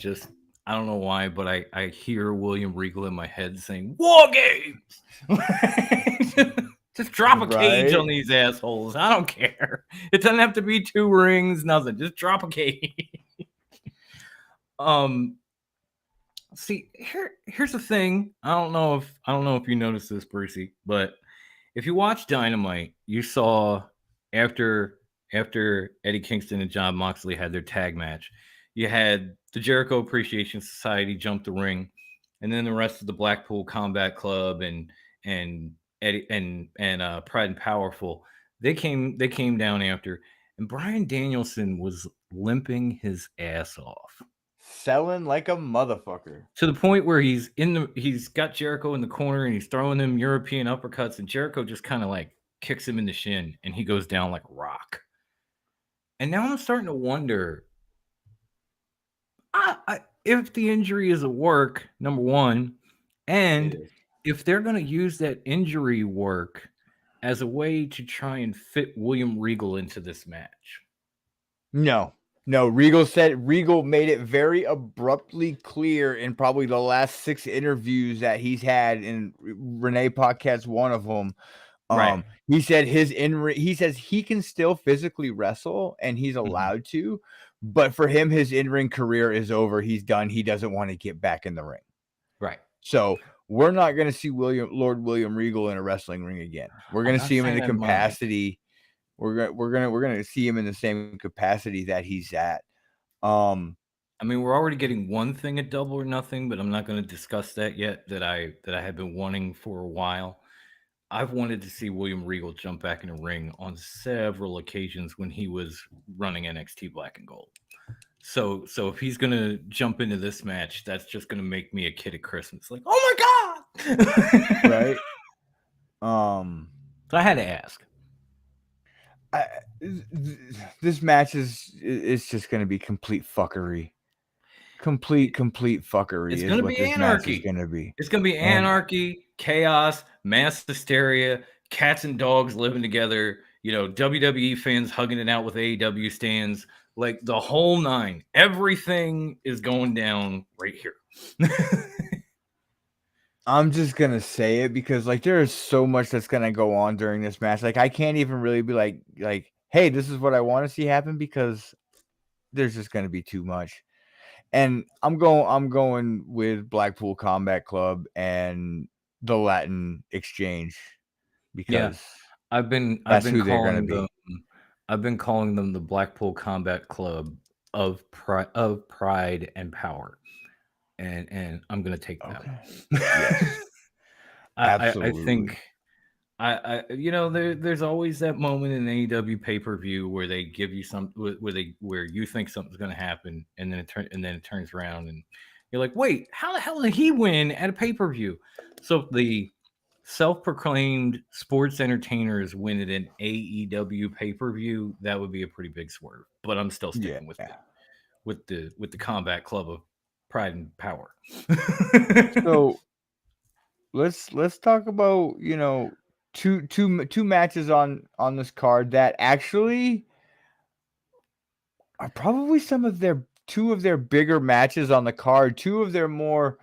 don't know why, but I hear William Regal in my head saying, War Games! Just drop a cage on these assholes. I don't care. It doesn't have to be 2 rings, nothing. Just drop a cage. See, here's the thing. I don't know if you noticed this, Brucey, but if you watch Dynamite, you saw after Eddie Kingston and John Moxley had their tag match, you had the Jericho Appreciation Society jump the ring, and then the rest of the Blackpool Combat Club and Eddie and Pride and Powerful, they came down after, and Bryan Danielson was limping his ass off, selling like a motherfucker, to the point where he's got Jericho in the corner and he's throwing them European uppercuts, and Jericho just kind of like kicks him in the shin and he goes down like a rock. And now I'm starting to wonder if the injury is at work, number one, And is. if they're going to use that injury work as a way to try and fit William Regal into this match. No, no. Regal made it very abruptly clear in probably the last 6 interviews that he's had, and Renee Podcast one of them. Right. He said he says he can still physically wrestle and he's allowed to, but for him, his in-ring career is over. He's done. He doesn't want to get back in the ring. Right. So we're not going to see Lord William Regal in a wrestling ring again. We're going to see him in the capacity. We're gonna see him in the same capacity that he's at. I mean, we're already getting one thing at Double or Nothing, but I'm not going to discuss that yet. That I have been wanting for a while. I've wanted to see William Regal jump back in a ring on several occasions when he was running NXT Black and Gold. So if he's gonna jump into this match, that's just gonna make me a kid at Christmas. Like, oh my god! Right. So I had to ask. This match is just going to be complete fuckery. Complete fuckery. It's is gonna what be this anarchy. match is going to be. It's gonna be anarchy, chaos, mass hysteria, cats and dogs living together. You know, WWE fans hugging it out with AEW stands, like the whole nine. Everything is going down right here. I'm just gonna say it because like there is so much that's gonna go on during this match. Like I can't even really be like, hey, this is what I want to see happen because there's just gonna be too much. And I'm going with Blackpool Combat Club and the Latin Exchange because I've been calling them the Blackpool Combat Club of pride and power. And I'm gonna take that. Okay. Yes. Absolutely. I think there's always that moment in AEW pay-per-view where they give you where you think something's gonna happen and then it turns around and you're like, wait, how the hell did he win at a pay-per-view? So the self-proclaimed sports entertainers win at an AEW pay-per-view, that would be a pretty big swerve. But I'm still sticking with the Combat Club of Pride and Power. So let's talk about two matches on this card that actually are probably two of their bigger matches on the card, two of their more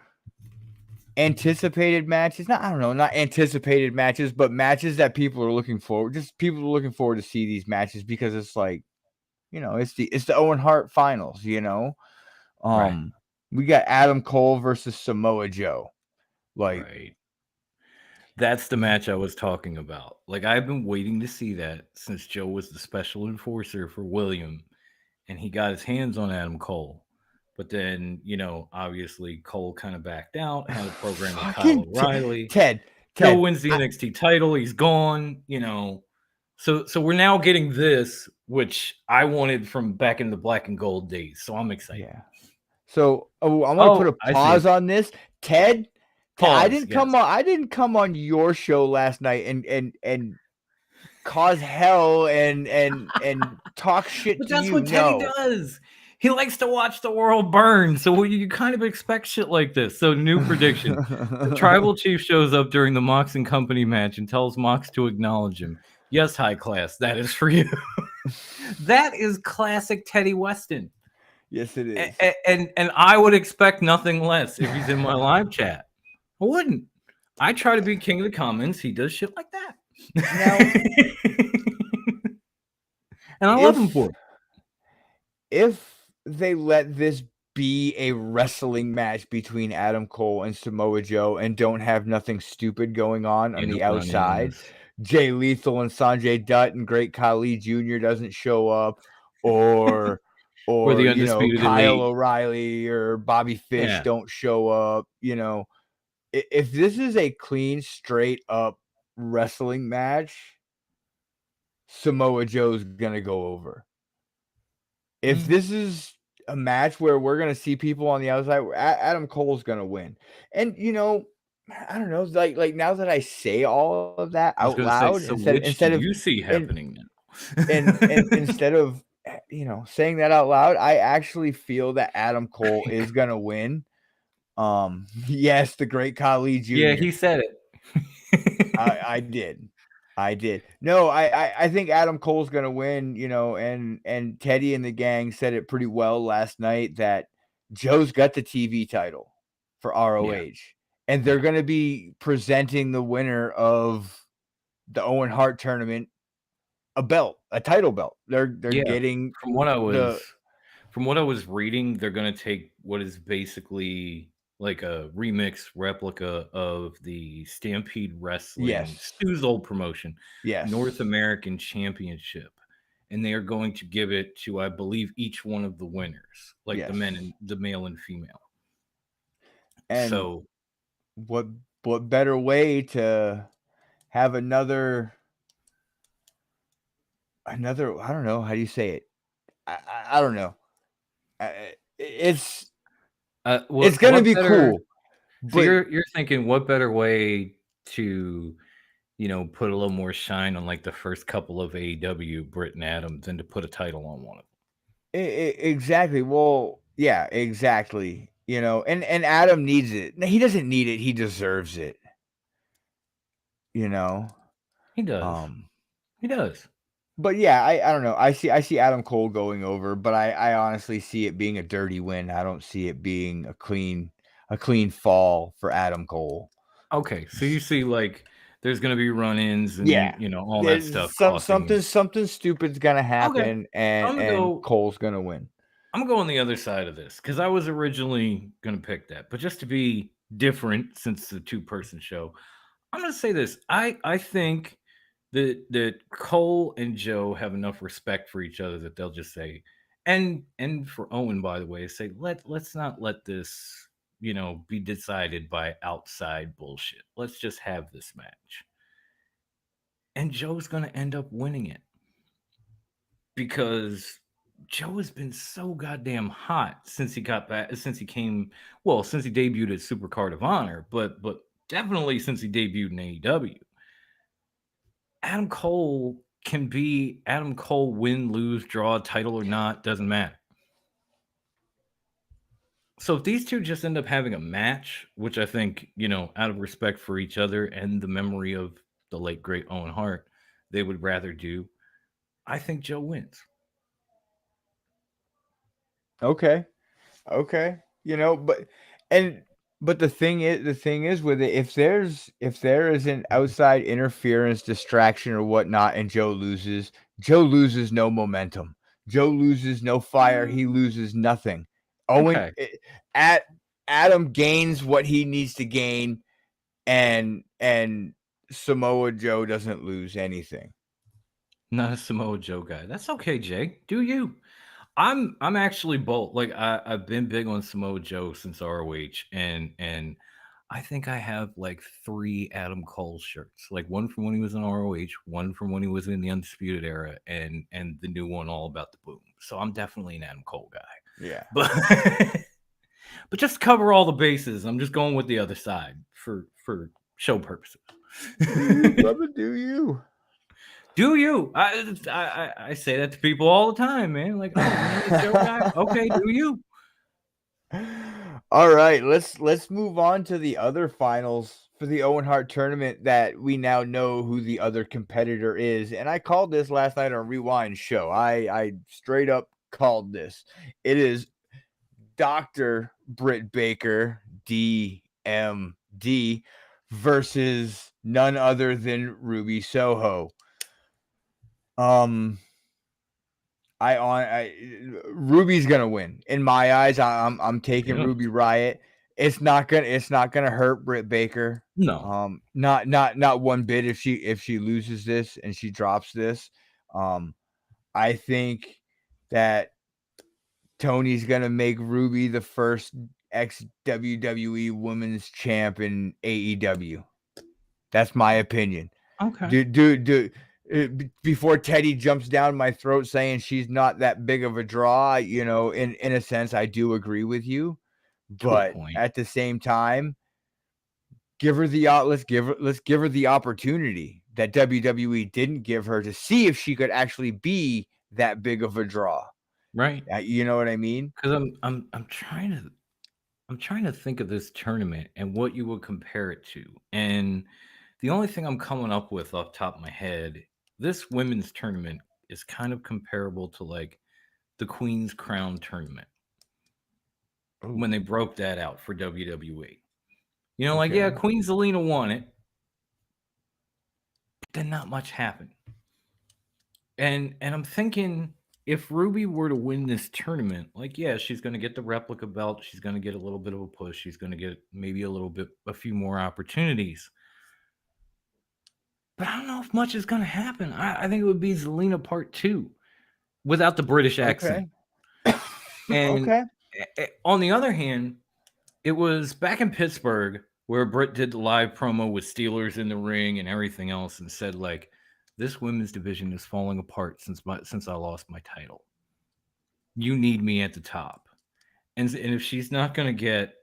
anticipated matches. Not anticipated matches, but matches that people are looking forward. Just people are looking forward to see these matches because it's like, it's the Owen Hart finals. Right. We got Adam Cole versus Samoa Joe. Right. That's the match I was talking about. Like, I've been waiting to see that since Joe was the special enforcer for William and he got his hands on Adam Cole. But then, obviously Cole kind of backed out, had a program with Kyle O'Reilly. Ted Joe wins the NXT title. He's gone, So we're now getting this, which I wanted from back in the Black and Gold days. So I'm excited. Yeah. So I'm gonna put a pause on this. Ted, I didn't come on your show last night and cause hell and talk shit but to that's you. What Teddy does. He likes to watch the world burn. So you kind of expect shit like this. So new prediction. The Tribal Chief shows up during the Mox and Company match and tells Mox to acknowledge him. Yes, high class. That is for you. That is classic Teddy Weston. Yes, it is. And I would expect nothing less if he's in my live chat. I wouldn't. I try to be king of the comments. He does shit like that. And I love him for it. If they let this be a wrestling match between Adam Cole and Samoa Joe and don't have nothing stupid going on the outside, Jay Lethal and Sanjay Dutt and Great Khali Jr. doesn't show up, or the Undisputed Kyle Elite. O'Reilly or Bobby Fish don't show up, if this is a clean, straight up wrestling match, Samoa Joe's gonna go over. If this is a match where we're gonna see people on the outside, Adam Cole's gonna win. And I don't know, like now that I say all of that out loud, instead of you see happening now, and instead of saying that out loud, I actually feel that Adam Cole is gonna win. Yes, the great Khali Yeah, Jr. he said it. I did. I did. No, I think Adam Cole's gonna win, and Teddy and the gang said it pretty well last night that Joe's got the TV title for Yeah, ROH, and they're gonna be presenting the winner of the Owen Hart tournament a title belt. They're yeah. getting From what I was the from what I was reading, they're gonna take what is basically like a remix replica of the Stampede Wrestling, yes, Stu's old promotion, North yes, American Championship, and they are going to give it to, I believe, each one of the winners, like the yes, men and the male and female. and So what what better way to have another I don't know how do you say it I don't know. It's it's gonna what be better? cool, So but you're thinking what better way to put a little more shine on like the first couple of AEW Britt and Adam than to put a title on one of them. exactly. Well, yeah, exactly. And Adam needs it. No, he doesn't need it. He deserves it. You know. He does. Um. He does. But yeah, I don't know. I see Adam Cole going over, but I honestly see it being a dirty win. I don't see it being a clean fall for Adam Cole. Okay, so you see, like, there's gonna be run-ins and Yeah. all that There's stuff costing. something stupid's gonna Okay, happen, I'm and gonna and go. Cole's gonna win. I'm gonna go on the other side of this because I was originally gonna pick that, but just to be different, since it's a two-person show, I'm gonna say this. I think that Cole and Joe have enough respect for each other that they'll just say, and for Owen, by the way, say let's not let this be decided by outside bullshit. Let's just have this match, and Joe's gonna end up winning it because Joe has been so goddamn hot since he got back, since he came, well, since he debuted at Supercard of Honor, but definitely since he debuted in AEW. Adam Cole can be Adam Cole, win, lose, draw, title or not, doesn't matter. So if these two just end up having a match, which I think, out of respect for each other and the memory of the late great Owen Hart, they would rather do, I think Joe wins. Okay. Okay. And but the thing is with it, if there is an outside interference, distraction or whatnot, and Joe loses no momentum. Joe loses no fire. He loses nothing. Owen Okay. at Adam gains what he needs to gain, and Samoa Joe doesn't lose anything. Not a Samoa Joe guy. That's okay, Jay. Do you? I'm actually both. Like I've been big on Samoa Joe since ROH, and I think I have like 3 Adam Cole shirts. Like one from when he was in ROH, one from when he was in the Undisputed Era, and the new one all about the boom. So I'm definitely an Adam Cole guy. Yeah. But but just to cover all the bases, I'm just going with the other side for show purposes. Do you, brother? Do you? Do you? I say that to people all the time, man. Like, oh, you're not a Joe guy? Okay, do you? All right, let's move on to the other finals for the Owen Hart tournament that we now know who the other competitor is. And I called this last night on Rewind show. I straight up called this. It is Dr. Britt Baker, DMD, versus none other than Ruby Soho. Ruby's gonna win in my eyes. I'm taking Yeah. Ruby Riot. It's not gonna hurt Britt Baker. No. Not one bit if she loses this and she drops this. I think that Tony's gonna make Ruby the first ex WWE Women's Champ in AEW. That's my opinion. Okay. Before Teddy jumps down my throat saying she's not that big of a draw, in a sense, I do agree with you, To a but point. at the same time, let's give her the opportunity that WWE didn't give her to see if she could actually be that big of a draw. Right. You know what I mean? Because I'm trying to I'm trying to think of this tournament and what you would compare it to. And the only thing I'm coming up with off the top of my head, this women's tournament is kind of comparable to like the Queen's Crown tournament Ooh, when they broke that out for WWE. You know, like, yeah, okay. Queen Zelina won it, but then not much happened. And I'm thinking if Ruby were to win this tournament, like, yeah, she's going to get the replica belt. She's going to get a little bit of a push. She's going to get maybe a few more opportunities. But I don't know if much is going to happen. I think it would be Zelina Part 2 without the British accent. Okay. And Okay. on the other hand, it was back in Pittsburgh where Britt did the live promo with Steelers in the ring and everything else and said, like, this women's division is falling apart since I lost my title. You need me at the top. And if she's not going to get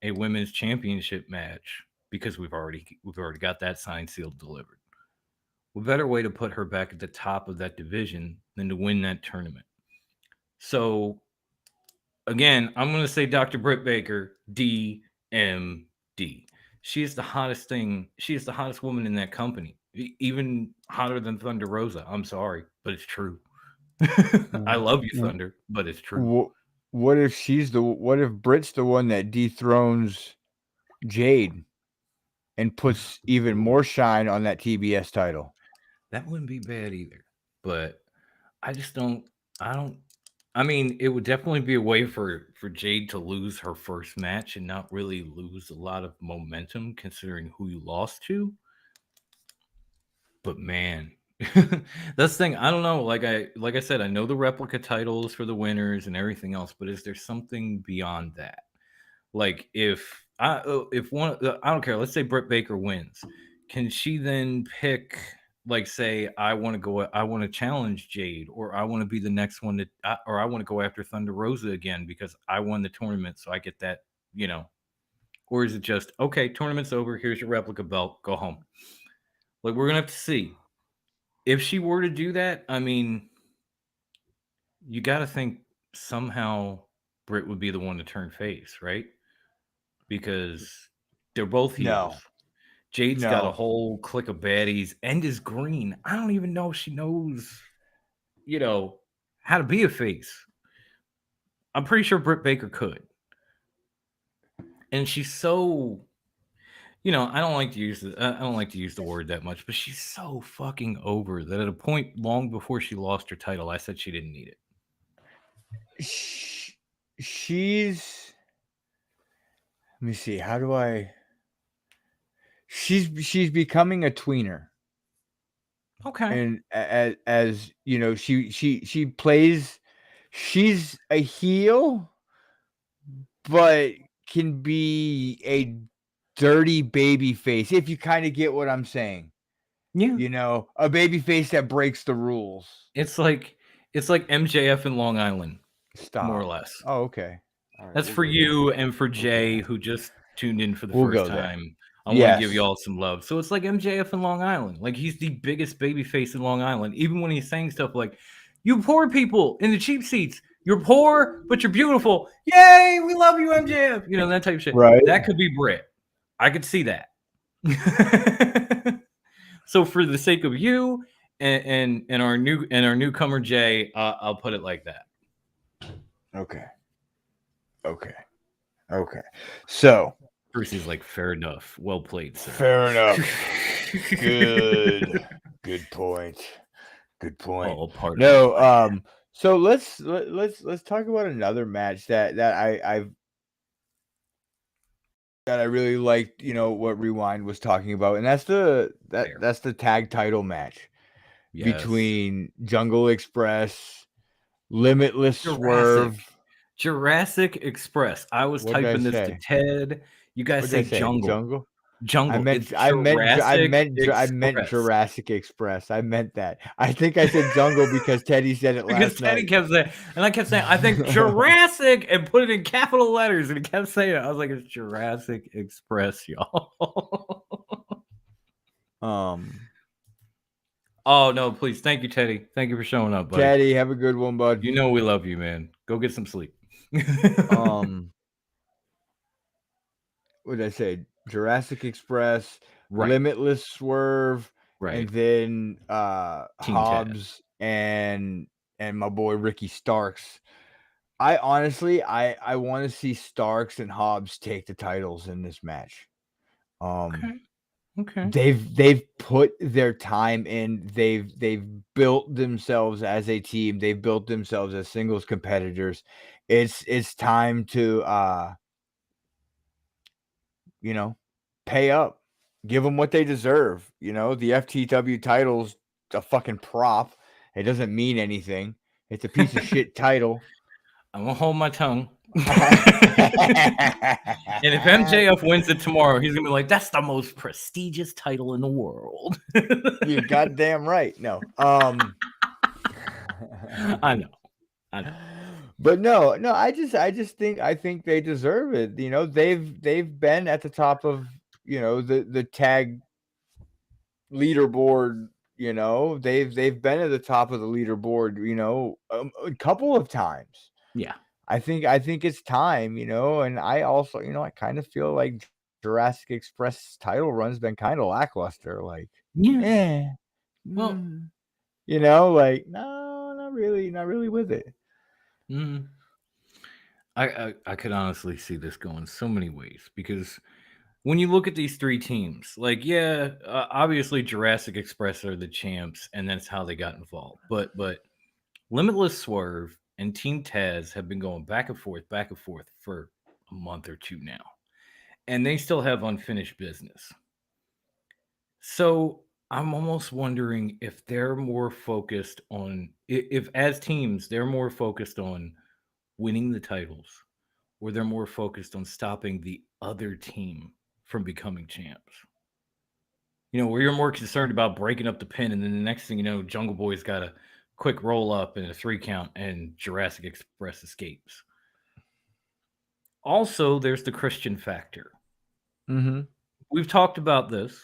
a women's championship match because we've already got that signed, sealed, delivered, what better way to put her back at the top of that division than to win that tournament? So again, I'm going to say Dr. Britt Baker, DMD. She is the hottest thing. She is the hottest woman in that company, even hotter than Thunder Rosa. I'm sorry, but it's true. I love you, Thunder, but it's true. What if Britt's the one that dethrones Jade and puts even more shine on that TBS title? That wouldn't be bad either. But I just don't. I mean, it would definitely be a way for Jade to lose her first match and not really lose a lot of momentum considering who you lost to. But man, that's the thing. I don't know. Like I said, I know the replica titles for the winners and everything else, but is there something beyond that? Like if one, I don't care. Let's say Britt Baker wins, can she then pick? Like, say, I want to challenge Jade, or I want to be the next one or I want to go after Thunder Rosa again because I won the tournament, so I get that, you know. Or is it just, okay, tournament's over, here's your replica belt, go home? Like, we're gonna have to see. If she were to do that, I mean, you got to think somehow Britt would be the one to turn face, right? Because they're both heels. No. Jade's got a No. whole clique of baddies and is green. I don't even know if she knows, you know, how to be a face. I'm pretty sure Britt Baker could. And she's so, you know, I don't like to use the word that much, but she's so fucking over that at a point long before she lost her title, I said she didn't need it. She's, let me see, how do I, she's becoming a tweener. Okay. And as you know, she plays, she's a heel, but can be a dirty baby face, if you kind of get what I'm saying. Yeah. You know, a baby face that breaks the rules. It's like MJF in Long Island. Stop. More or less. Oh, okay. All right, That's for you and for Jay, who just tuned in for the We'll first go there. time. I want to give you all some love. So it's like MJF in Long Island. Like, he's the biggest babyface in Long Island. Even when he's saying stuff like, you poor people in the cheap seats, you're poor, but you're beautiful. Yay, we love you, MJF. You know, that type of shit. Right. That could be Britt. I could see that. So for the sake of you and our newcomer Jay, I'll put it like that. Okay. So Percy's like, fair enough. Well played, sir. fair enough. Good point. Oh, pardon. No, so let's talk about another match that I really liked, you know, what Rewind was talking about, and that's the tag title match between Jungle Express, Limitless Swerve, Jurassic Express. I was typing this to Ted. You guys say Jungle. Jungle. I meant Jurassic Express. I meant that. I think I said Jungle because Teddy said it last because Teddy night. kept saying, and I kept saying, I think Jurassic, and put it in capital letters, and he kept saying it. I was like, it's Jurassic Express, y'all. Oh no, please, thank you, Teddy. Thank you for showing up, buddy. Teddy, have a good one, bud. You know we love you, man. Go get some sleep. what did I say? Jurassic Express, Right. Limitless Swerve, and Right. then Team Taz. Hobbs and my boy Ricky Starks. I honestly I want to see Starks and Hobbs take the titles in this match. Um Okay. Okay. they've put their time in. They've built themselves as a team. They've built themselves as singles competitors. It's time to you know, pay up. Give them what they deserve. You know, the FTW title's a fucking prop. It doesn't mean anything. It's a piece of shit title. I'm gonna hold my tongue. And if MJF wins it tomorrow, he's gonna be like, "That's the most prestigious title in the world." You're goddamn right. No. I know. I know. But no, I think they deserve it. You know, they've been at the top of, the tag leaderboard. They've been at the top of the leaderboard, a couple of times. Yeah. I think it's time, and I also, I kind of feel like Jurassic Express title run's been kind of lackluster. Like, Yeah. eh, Well, like, no, not really with it. mm, I could honestly see this going so many ways because when you look at these three teams, like, yeah, obviously Jurassic Express are the champs, and that's how they got involved. But Limitless Swerve and Team Taz have been going back and forth for a month or two now, and they still have unfinished business. So I'm almost wondering if they're more focused on, if as teams they're more focused on winning the titles, or they're more focused on stopping the other team from becoming champs. Where you're more concerned about breaking up the pin, and then the next thing you know, Jungle Boy's got a quick roll up and a 3 count, and Jurassic Express escapes. Also, there's the Christian factor. Mm-hmm. We've talked about this.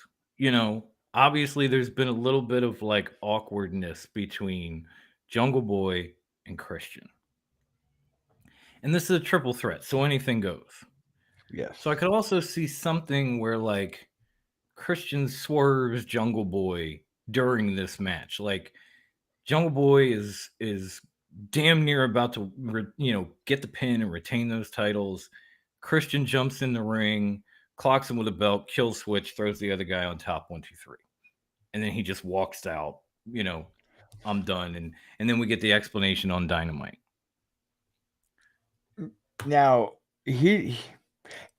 Obviously, there's been a little bit of like awkwardness between Jungle Boy and Christian. And this is a triple threat, so anything goes. Yes. So I could also see something where like Christian swerves Jungle Boy during this match. Like Jungle Boy is damn near about to get the pin and retain those titles. Christian jumps in the ring, clocks him with a belt, kill switch, throws the other guy on top, 1, 2, 3, and then he just walks out. I'm done, and then we get the explanation on Dynamite. Now,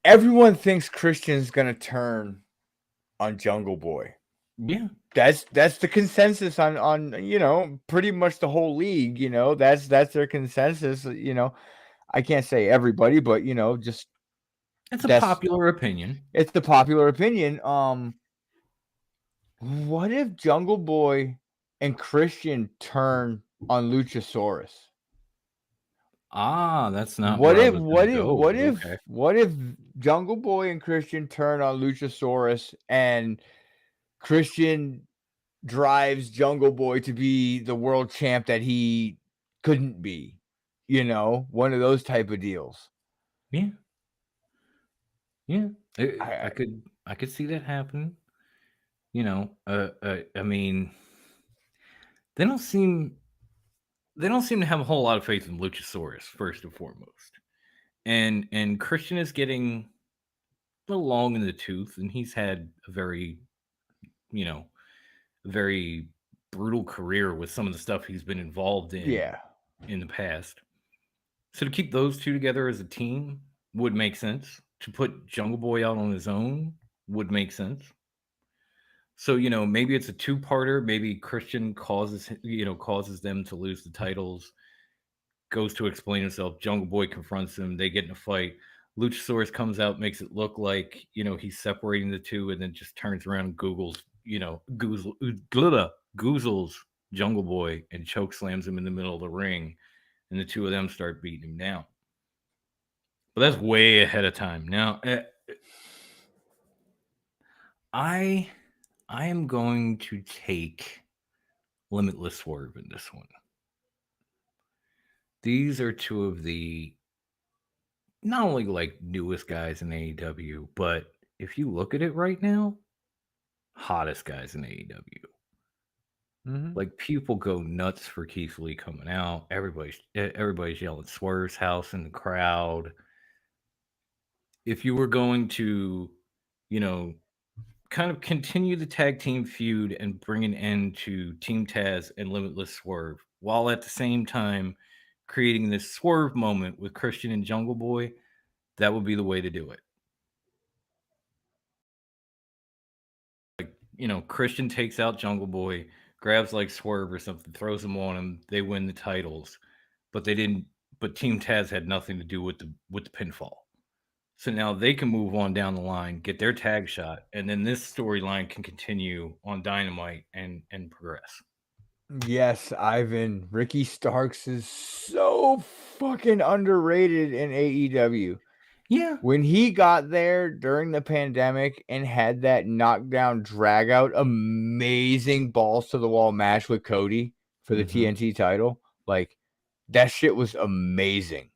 everyone thinks Christian's gonna turn on Jungle Boy. Yeah, That's the consensus on pretty much the whole league. That's their consensus. I can't say everybody, but just it's a that's popular opinion. it's the popular opinion. What if Jungle Boy and Christian turn on Luchasaurus? That's not What where I if was going what to if go. what But if okay. what if Jungle Boy and Christian turn on Luchasaurus and Christian drives Jungle Boy to be the world champ that he couldn't be? One of those type of deals. Yeah, yeah. I I could see that happen. I mean, they don't seem to have a whole lot of faith in Luchasaurus first and foremost, and Christian is getting a little long in the tooth, and he's had a you know very brutal career with some of the stuff he's been involved yeah. in the past. So to keep those two together as a team would make sense. To put Jungle Boy out on his own would make sense. So, maybe it's a two-parter. Maybe Christian causes them to lose the titles, goes to explain himself. Jungle Boy confronts him. They get in a fight. Luchasaurus comes out, makes it look like, he's separating the two, and then just turns around and goozles Jungle Boy and choke slams him in the middle of the ring. And the two of them start beating him down. But that's way ahead of time. Now, I am going to take Limitless Swerve in this one. These are two of the not only like newest guys in AEW, but if you look at it right now, hottest guys in AEW. Mhm. Like people go nuts for Keith Lee coming out. Everybody's yelling Swerve's house in the crowd. If you were going to, you know, kind of continue the tag team feud and bring an end to Team Taz and Limitless Swerve, while at the same time creating this Swerve moment with Christian and Jungle Boy, that would be the way to do it. Christian takes out Jungle Boy, grabs like Swerve or something, throws him on him. They win the titles, but they didn't. But Team Taz had nothing to do with the pinfall. So now they can move on down the line, get their tag shot, and then this storyline can continue on Dynamite and progress. Yes, Ivan. Ricky Starks is so fucking underrated in AEW. Yeah, When he got there during the pandemic and had that knockdown drag out amazing balls to the wall match with Cody for the TNT title, like that shit was amazing.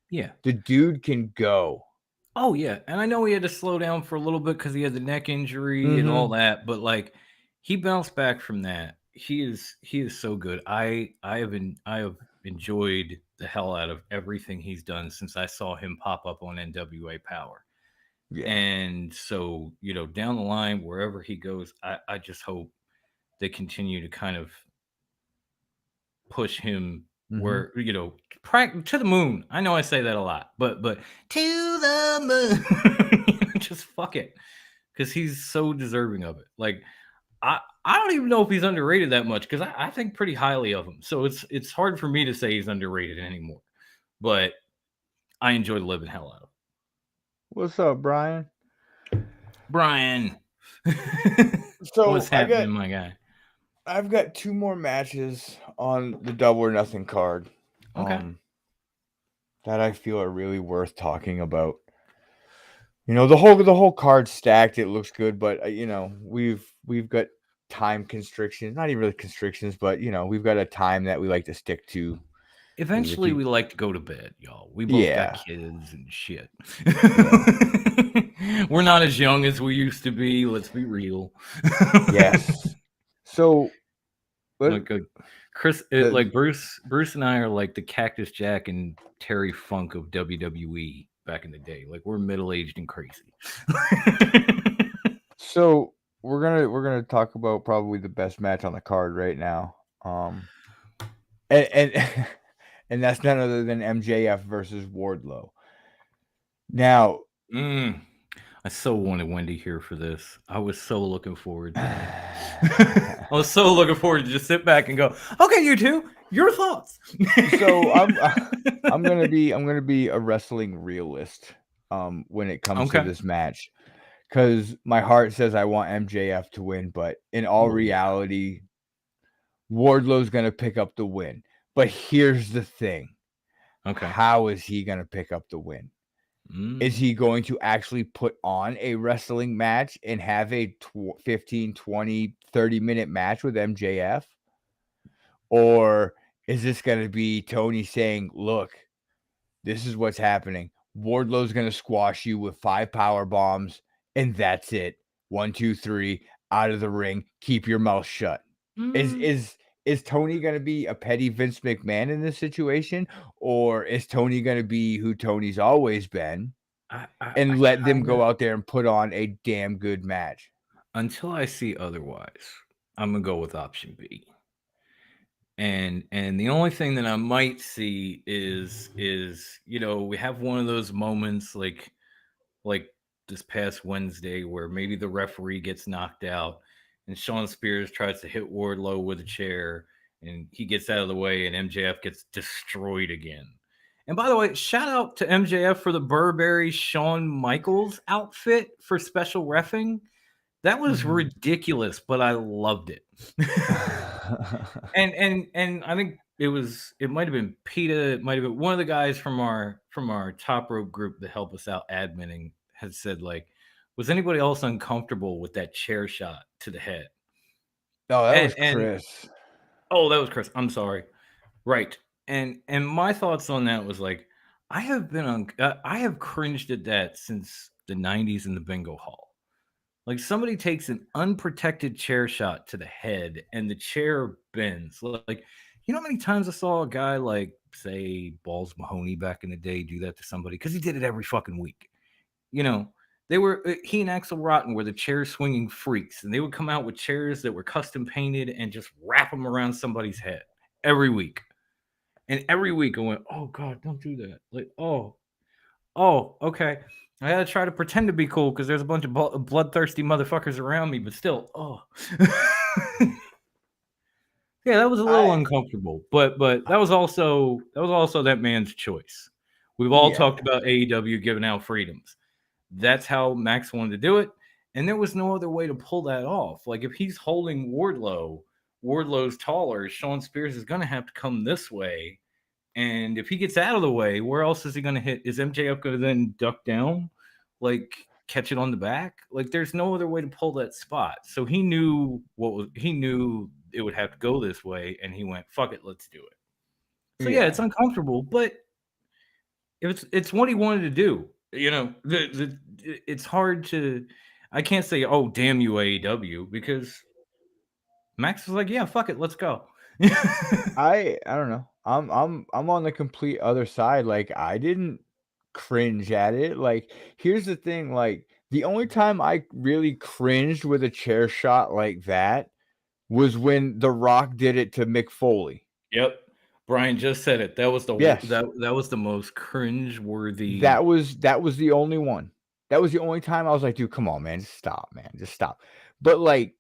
yeah. The dude can go. Oh yeah, and I know he had to slow down for a little bit because he had the neck injury and all Mm-hmm. that, but like he bounced back from that. He is so good. I have enjoyed the hell out of everything he's done since I saw him pop up on NWA Power. Yeah. And so, down the line, wherever he goes, I just hope they continue to kind of push him Mm-hmm. where, to the moon. I know I say that a lot, but to the moon. Just fuck it. Because he's so deserving of it. Like, I don't even know if he's underrated that much because I think pretty highly of him. So it's hard for me to say he's underrated anymore. But I enjoy the living hell out of him. What's up, Brian? Brian. So What's happening, my guy? I've got 2 more matches on the Double or Nothing card. Okay. That I feel are really worth talking about. The whole card stacked. It looks good, but we've got time constrictions. Not even really constrictions, but we've got a time that we like to stick to. Eventually, we like to go to bed, y'all. We both got Yeah. kids and shit. Yeah. We're not as young as we used to be. Let's be real. Yes. So, Like Chris, the, like Bruce and I are like the Cactus Jack and Terry Funk of WWE back in the day. Like we're middle aged and crazy. so we're gonna talk about probably the best match on the card right now. And and that's none other than MJF versus Wardlow. Now, I so wanted Wendy here for this. I was so looking forward to that. I was so looking forward to just sit back and go, okay, you two, your thoughts. so I'm gonna be a wrestling realist when it comes to Okay. this match, because my heart says I want MJF to win, but in all Well, yeah. reality, Wardlow's gonna pick up the win. But here's the thing: Okay. how is he gonna pick up the win? Is he going to actually put on a wrestling match and have a 15, 20, 30-minute match with MJF? Or is this going to be Tony saying, look, this is what's happening. Wardlow's going to squash you with 5 power bombs, and that's it. 1, 2, 3, out of the ring. Keep your mouth shut. Is Tony going to be a petty Vince McMahon in this situation? Or is Tony going to be who Tony's always been? And let them go out there and put on a damn good match. Until I see otherwise, I'm gonna go with option B. And the only thing that I might see is we have one of those moments like this past Wednesday where maybe the referee gets knocked out and Sean Spears tries to hit Wardlow with a chair and he gets out of the way and MJF gets destroyed again. And by the way, shout out to MJF for the Burberry Shawn Michaels outfit for special reffing. That was ridiculous, but I loved it. and I think it might have been PETA, it might have been one of the guys from our top rope group that help us out adminning had said, like, was anybody else uncomfortable with that chair shot to the head? Oh, that was And Chris. oh, that was Chris. I'm sorry. Right. And my thoughts on that was like, I have been on. I have cringed at that since the '90s in the bingo hall. Like somebody takes an unprotected chair shot to the head, and the chair bends. Like, you know how many times I saw a guy like, say, Balls Mahoney back in the day do that to somebody because he did it every fucking week. You know, they were he and Axel Rotten were the chair swinging freaks, and they would come out with chairs that were custom painted and just wrap them around somebody's head every week. And every week I went, oh God, don't do that. Like, oh, okay. I gotta try to pretend to be cool because there's a bunch of bloodthirsty motherfuckers around me, but still, oh. Yeah, that was a little I uncomfortable, but that was also that man's choice. We've all yeah. talked about AEW giving out freedoms. That's how Max wanted to do it, and there was no other way to pull that off. Like if he's holding Wardlow, Wardlow's taller, Sean Spears is gonna have to come this way. And if he gets out of the way, where else is he gonna hit? Is MJF gonna then duck down? Like catch it on the back? Like there's no other way to pull that spot. So he knew it would have to go this way, and he went, fuck it, let's do it. So yeah, it's Yeah. uncomfortable, but it's what he wanted to do. You know, it's hard to. I can't say, "Oh, damn you, AEW," because Max was like, "Yeah, fuck it, let's go." I don't know. I'm on the complete other side. Like I didn't cringe at it. Like here's the thing, like the only time I really cringed with a chair shot like that was when The Rock did it to Mick Foley. Yep. Brian just said it. That was Yes. that was the most cringe-worthy. That was the only one. That was the only time I was like, "Dude, come on, man. Just stop, man. Just stop." But, like,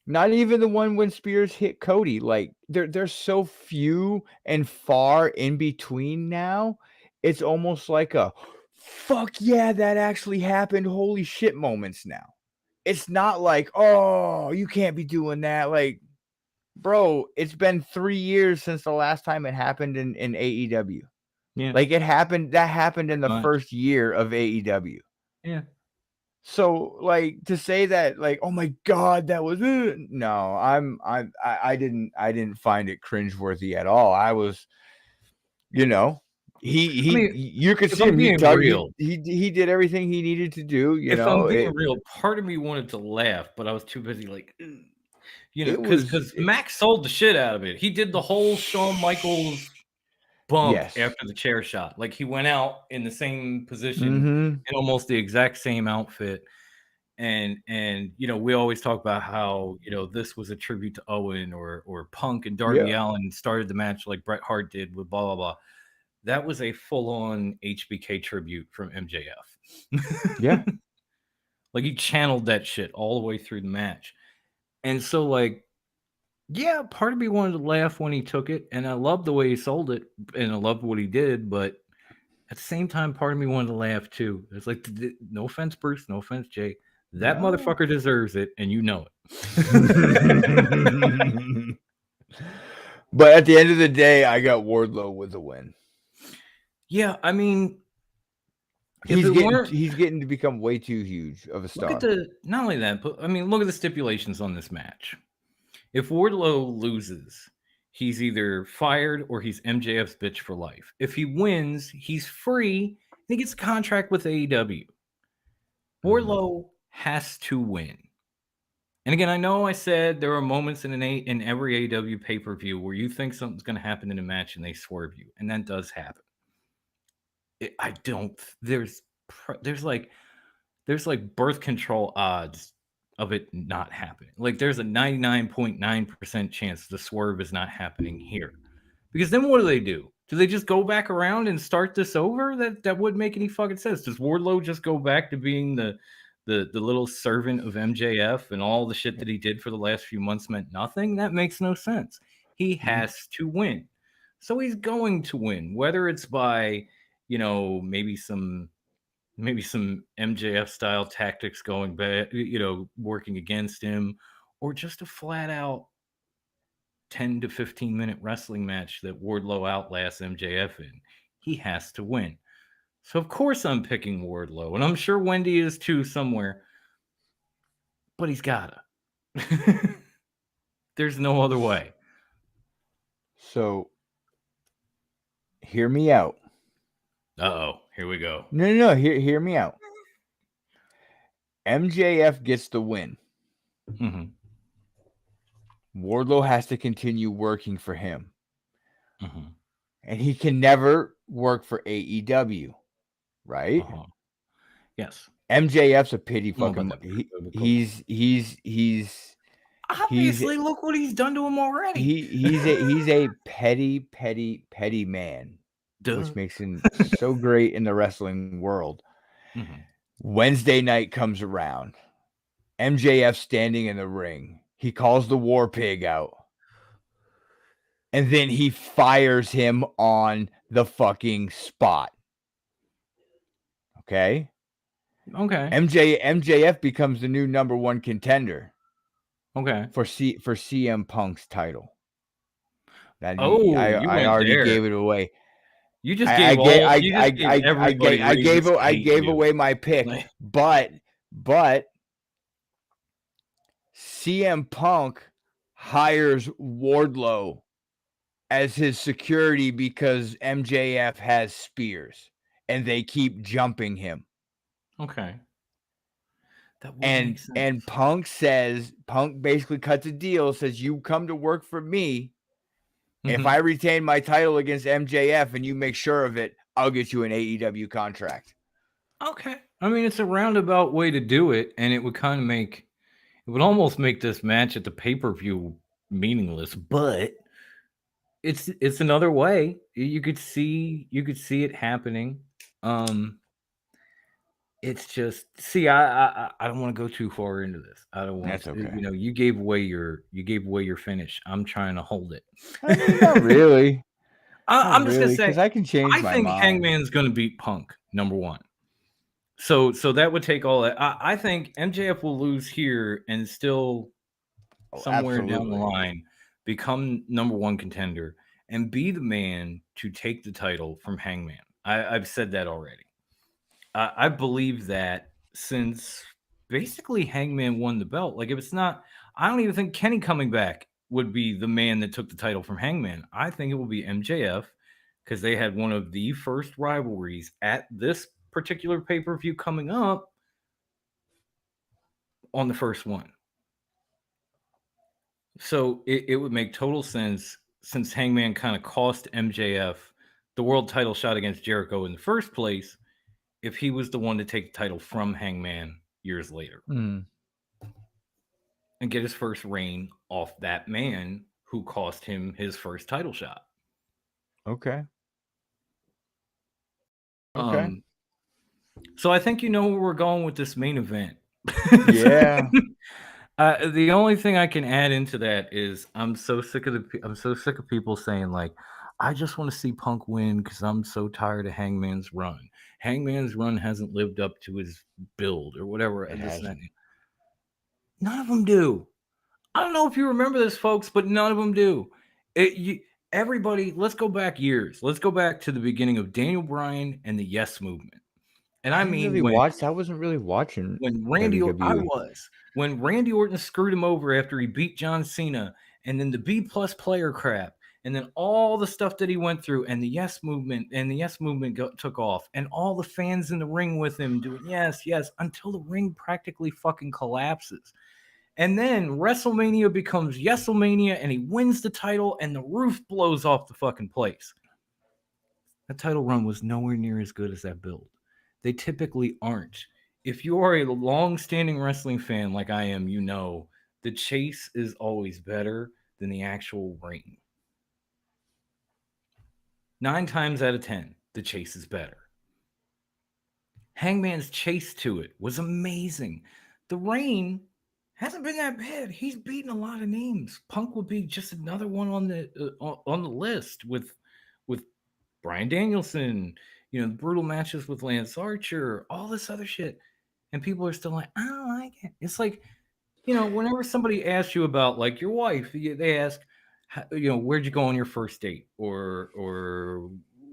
not even the one when Spears hit Cody, like, there's so few and far in between now, it's almost like a, "Fuck yeah, that actually happened, holy shit," moments now. It's not like, "Oh, you can't be doing that," like, bro, it's been 3 years since the last time it happened in AEW. Yeah. Like, that happened in the Right. first year of AEW. Yeah. So, like, to say that, like, "Oh my god, that was" no, I didn't find it cringeworthy at all. I was, you know, I mean, you could if see I'm him, being real he did everything he needed to do, if I'm being real, part of me wanted to laugh, but I was too busy like, "Ugh," you know, it because was because Max sold the shit out of it. He did the whole Shawn Michaels bump yes. after the chair shot. Like, he went out in the same position Mhm. in almost the exact same outfit. And you know, we always talk about how, you know, this was a tribute to Owen or Punk and Darby Yeah. Allin started the match like Bret Hart did with blah blah blah. That was a full-on HBK tribute from MJF. Yeah. Like he channeled that shit all the way through the match. And so like, yeah, part of me wanted to laugh when he took it, and I loved the way he sold it, and I loved what he did, but at the same time, part of me wanted to laugh too. It's like, no offense, Bruce, no offense, Jay. That No. motherfucker deserves it, and you know it. But at the end of the day, I got Wardlow with the win. Yeah, I mean, if it weren't He's getting to become way too huge of a look at star. the not only that, but I mean, look at the stipulations on this match. If Wardlow loses, he's either fired or he's MJF's bitch for life. If he wins, he's free and he gets a contract with AEW. Mhm. Wardlow has to win. And again, I know I said there are moments in every AEW pay-per-view where you think something's going to happen in a match and they swerve you, and that does happen. I don't. There's like birth control odds of it not happening. Like there's a 99.9% chance the swerve is not happening here. Because then what do? Do they just go back around and start this over? That wouldn't make any fucking sense. Does Wardlow just go back to being the little servant of MJF and all the shit that he did for the last few months meant nothing? That makes no sense. He Mhm. has to win. So he's going to win, whether it's by, you know, maybe some MJF style tactics going bad, you know, working against him, or just a flat out 10 to 15-minute wrestling match that Wardlow outlasts MJF in. He has to win. So of course I'm picking Wardlow, and I'm sure Wendy is too somewhere, but he's gotta. There's no other way. So, hear me out. Uh-oh, here we go. No. Hear me out. MJF gets the win. Mm-hmm. Wardlow has to continue working for him. Mm-hmm. And he can never work for AEW, right? Uh-huh. Yes. MJF's a pity I don't know about fucking. that, but go on. He's Obviously, look what he's done to him already. he's a petty man, Duh. which makes him so great in the wrestling world. Mm-hmm. Wednesday night comes around. MJF standing in the ring. He calls the War Pig out. And then he fires him on the fucking spot. Okay? Okay. MJF becomes the new number 1 contender Okay. for CM Punk's title. That Oh, you I went already there. gave it away. You just I gave everybody raises to I hate gave you. away my pick, Like, but CM Punk hires Wardlow as his security because MJF has spears and they keep jumping him. okay. That would make sense. And Punk basically cuts a deal, says you come to work for me. If Mhm. I retain my title against MJF and you make sure of it, I'll get you an AEW contract. Okay. I mean, it's a roundabout way to do it, and it would almost make this match at the pay-per-view meaningless, but it's another way. You could see it happening. It's just I don't want to go too far into this. I don't want That's okay. you gave away your finish. I'm trying to hold it. I mean, not really. I'm just gonna say because I can change I my think mind. Hangman's gonna beat Punk, number 1. So that would take all that. I think MJF will lose here and still somewhere down the line become number 1 contender and be the man to take the title from Hangman. I've said that already. I believe that since basically Hangman won the belt, like if it's not, I don't even think Kenny coming back would be the man that took the title from Hangman. I think it will be MJF because they had one of the first rivalries at this particular pay-per-view coming up on the first one. So it would make total sense since Hangman kind of cost MJF the world title shot against Jericho in the first place, if he was the one to take the title from Hangman years later and get his first reign off that man who cost him his first title shot. Okay. So I think you know where we're going with this main event. Yeah. The only thing I can add into that is I'm so sick of people saying like, I just want to see Punk win because I'm so tired of Hangman's run. Hangman's run hasn't lived up to his build or whatever. None of them do. I don't know if you remember this, folks, but none of them do. Everybody, let's go back years. Let's go back to the beginning of Daniel Bryan and the Yes Movement. And I mean, I wasn't really watching when Randy WWE. When Randy Orton screwed him over after he beat John Cena, and then the B+ player crap, and then all the stuff that he went through, and the Yes Movement, took off, and all the fans in the ring with him doing yes, until the ring practically fucking collapses. And then WrestleMania becomes Yeselmania, and he wins the title, and the roof blows off the fucking place. That title run was nowhere near as good as that build. They typically aren't. If you are a long-standing wrestling fan like I am, you know the chase is always better than the actual ring. 9 times out of 10, the chase is better. Hangman's chase to it was amazing. The reign hasn't been that bad. He's beaten a lot of names. Punk would be just another one on the list with Bryan Danielson, the brutal matches with Lance Archer, all this other shit. And people are still like, I don't like it. It's like, whenever somebody asks you about like your wife, they ask, where'd you go on your first date? Or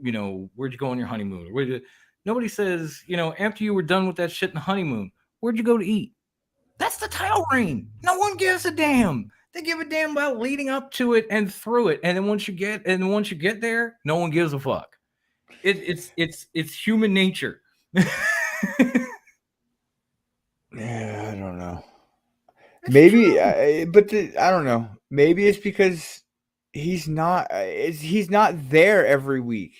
where'd you go on your honeymoon? Nobody says, after you were done with that shit in the honeymoon, where'd you go to eat? That's the title reign. No one gives a damn. They give a damn about leading up to it and through it. And then once you get there, no one gives a fuck. It's human nature. Yeah, I don't know. It's Maybe, true. I don't know. Maybe it's because he's not there every week.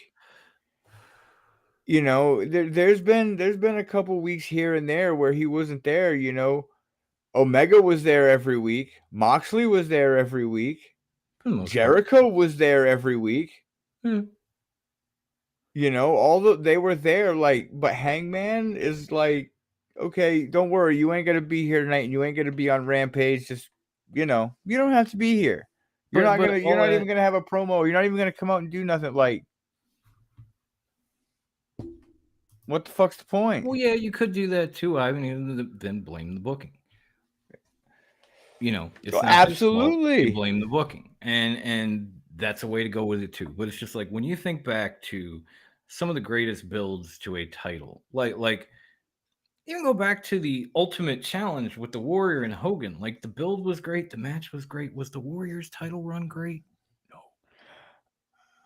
You know, there's been a couple weeks here and there where he wasn't there. You know, Omega was there every week. Moxley was there every week. For the most part. Jericho was there every week. Yeah. You know, they were there. Like, but Hangman is like, okay, don't worry, you ain't gonna be here tonight, and you ain't gonna be on Rampage. Just, you know, you don't have to be here. But You're all not even that. gonna have a promo. You're not even gonna come out and do nothing. Like, what the fuck's the point? Well, yeah, you could do that too. I mean, then blame the booking. It's Well, not his fault. You absolutely. blame the booking, and that's a way to go with it too. But it's just like when you think back to some of the greatest builds to a title, like even go back to the Ultimate Challenge with the Warrior and Hogan. Like the build was great, the match was great. Was the Warrior's title run great? No,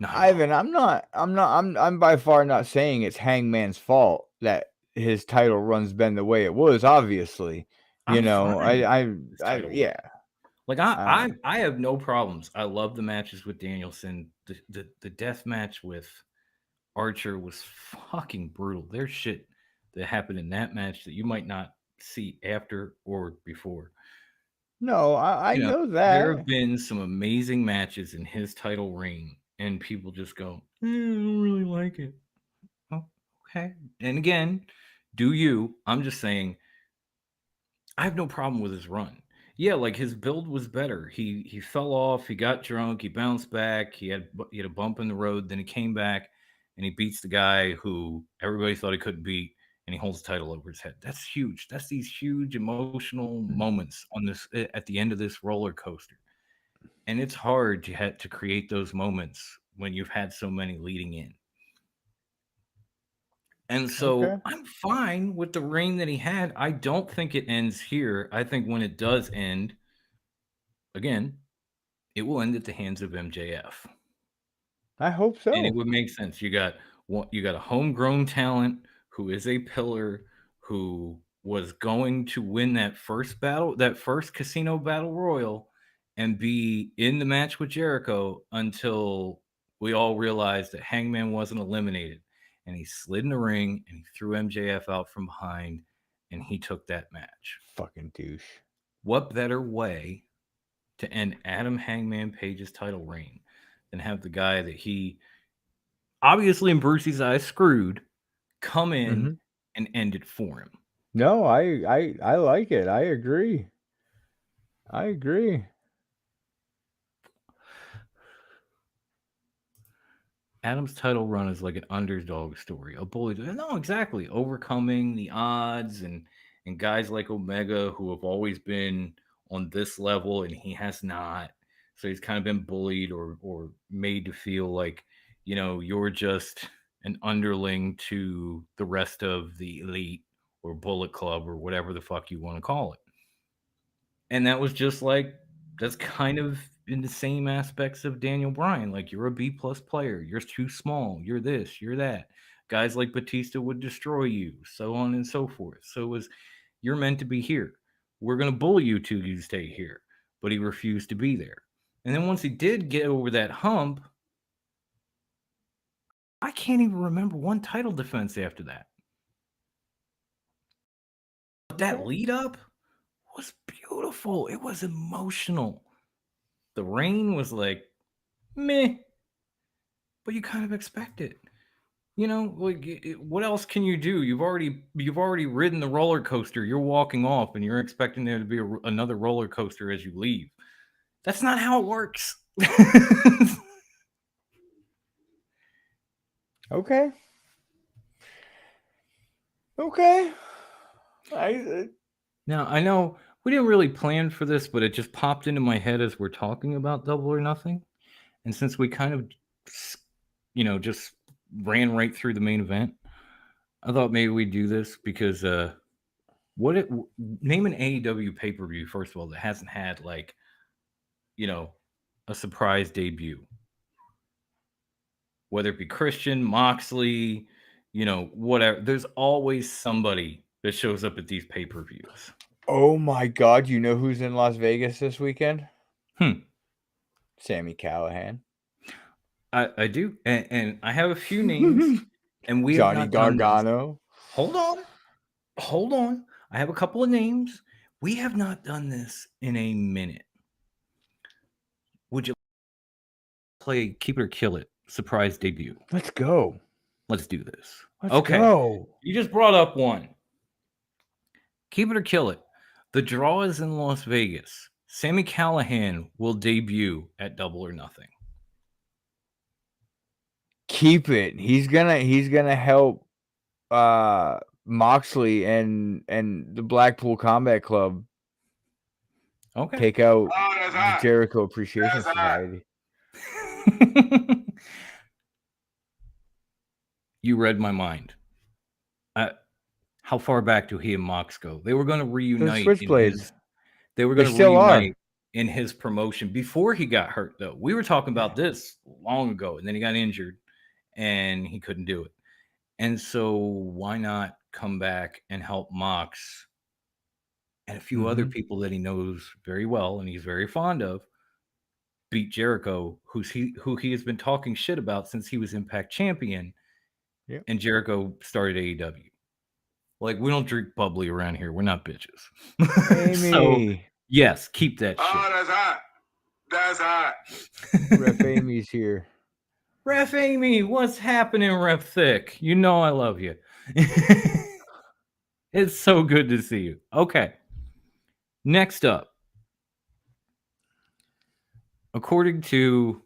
not at all. Ivan, I'm by far not saying it's Hangman's fault that his title run's been the way it was. Obviously, you I'm know, fine with his title run. yeah. Like Uh, I have no problems. I love the matches with Danielson. The death match with Archer was fucking brutal. There's shit that happened in that match that you might not see after or before. no, I know There have that. been some amazing matches in his title reign, and people just go, I don't really like it. Oh, okay. And again, do you? I'm just saying I have no problem with his run. Yeah, like his build was better. He fell off. He got drunk. He bounced back. He had a bump in the road. Then he came back, and he beats the guy who everybody thought he couldn't beat, and he holds the title over his head. That's huge. That's these huge emotional moments on this at the end of this roller coaster, and it's hard to create those moments when you've had so many leading in. And Okay. so I'm fine with the reign that he had. I don't think it ends here. I think when it does end, again, it will end at the hands of MJF. I hope And it so. would make sense. You got a homegrown talent who is a pillar who was going to win that first battle, that first casino battle royal, and be in the match with Jericho until we all realized that Hangman wasn't eliminated. And he slid in the ring and he threw MJF out from behind and he took that match. Fucking douche. What better way to end Adam Hangman Page's title reign than have the guy that he obviously in Brucey's eyes screwed come in Hmm. and end it for him. No, I like it. I agree. I agree. Adam's title run is like an underdog story, a bully. No, exactly. Overcoming the odds and guys like Omega who have always been on this level and he has not. So he's kind of been bullied or made to feel like, you're just an underling to the rest of the elite or Bullet Club or whatever the fuck you want to call it. And that was just like that's kind of in the same aspects of Daniel Bryan. Like you're a B plus player, you're too small, you're this, you're that. Guys like Batista would destroy you, so on and so forth. So it was you're meant to be here. We're gonna bully you till you stay here. But he refused to be there. And then once he did get over that hump, I can't even remember one title defense after that. But that Okay. lead up was beautiful. It was emotional. The rain was like meh, but you kind of expect it. Like what else can you do? You've already ridden the roller coaster. You're walking off, and you're expecting there to be another roller coaster as you leave. That's not how it works. Okay. Okay. I Now I know we didn't really plan for this, but it just popped into my head as we're talking about Double or Nothing, and since we kind of, just ran right through the main event, I thought maybe we'd do this because name an AEW pay per view first of all that hasn't had you know a surprise debut. whether it be Christian, Moxley, whatever. There's always somebody that shows up at these pay-per-views. Oh my God! You know who's in Las Vegas this weekend? Sammy Callahan. I do, and I have a few names, and we Johnny have not done this. Gargano. Hold on. I have a couple of names. We have not done this in a minute. Would you play Keep It or Kill It surprise debut? Let's go. Let's do this. Let's Okay. go. You just brought up one. Keep It or Kill It. The draw is in Las Vegas. Sammy Callahan will debut at Double or Nothing. Keep it. He's gonna help Moxley and the Blackpool Combat Club take out the Jericho Appreciation Society. You read my mind. How far back do he and Mox go? They were going to reunite. Switchblades. They were going to reunite in his promotion before he got hurt, though. We were talking about this long ago, and then he got injured, and he couldn't do it. And so why not come back and help Mox and a few other people that he knows very well and he's very fond of beat Jericho, who he has been talking shit about since he was Impact Champion. Yep. And Jericho started AEW. Like, we don't drink bubbly around here. We're not bitches. So, yes, keep that shit. Oh, that's hot. That's hot. Ref Amy's here. Ref Amy, what's happening, Ref Thick? You know I love you. It's so good to see you. Okay. Next up. According to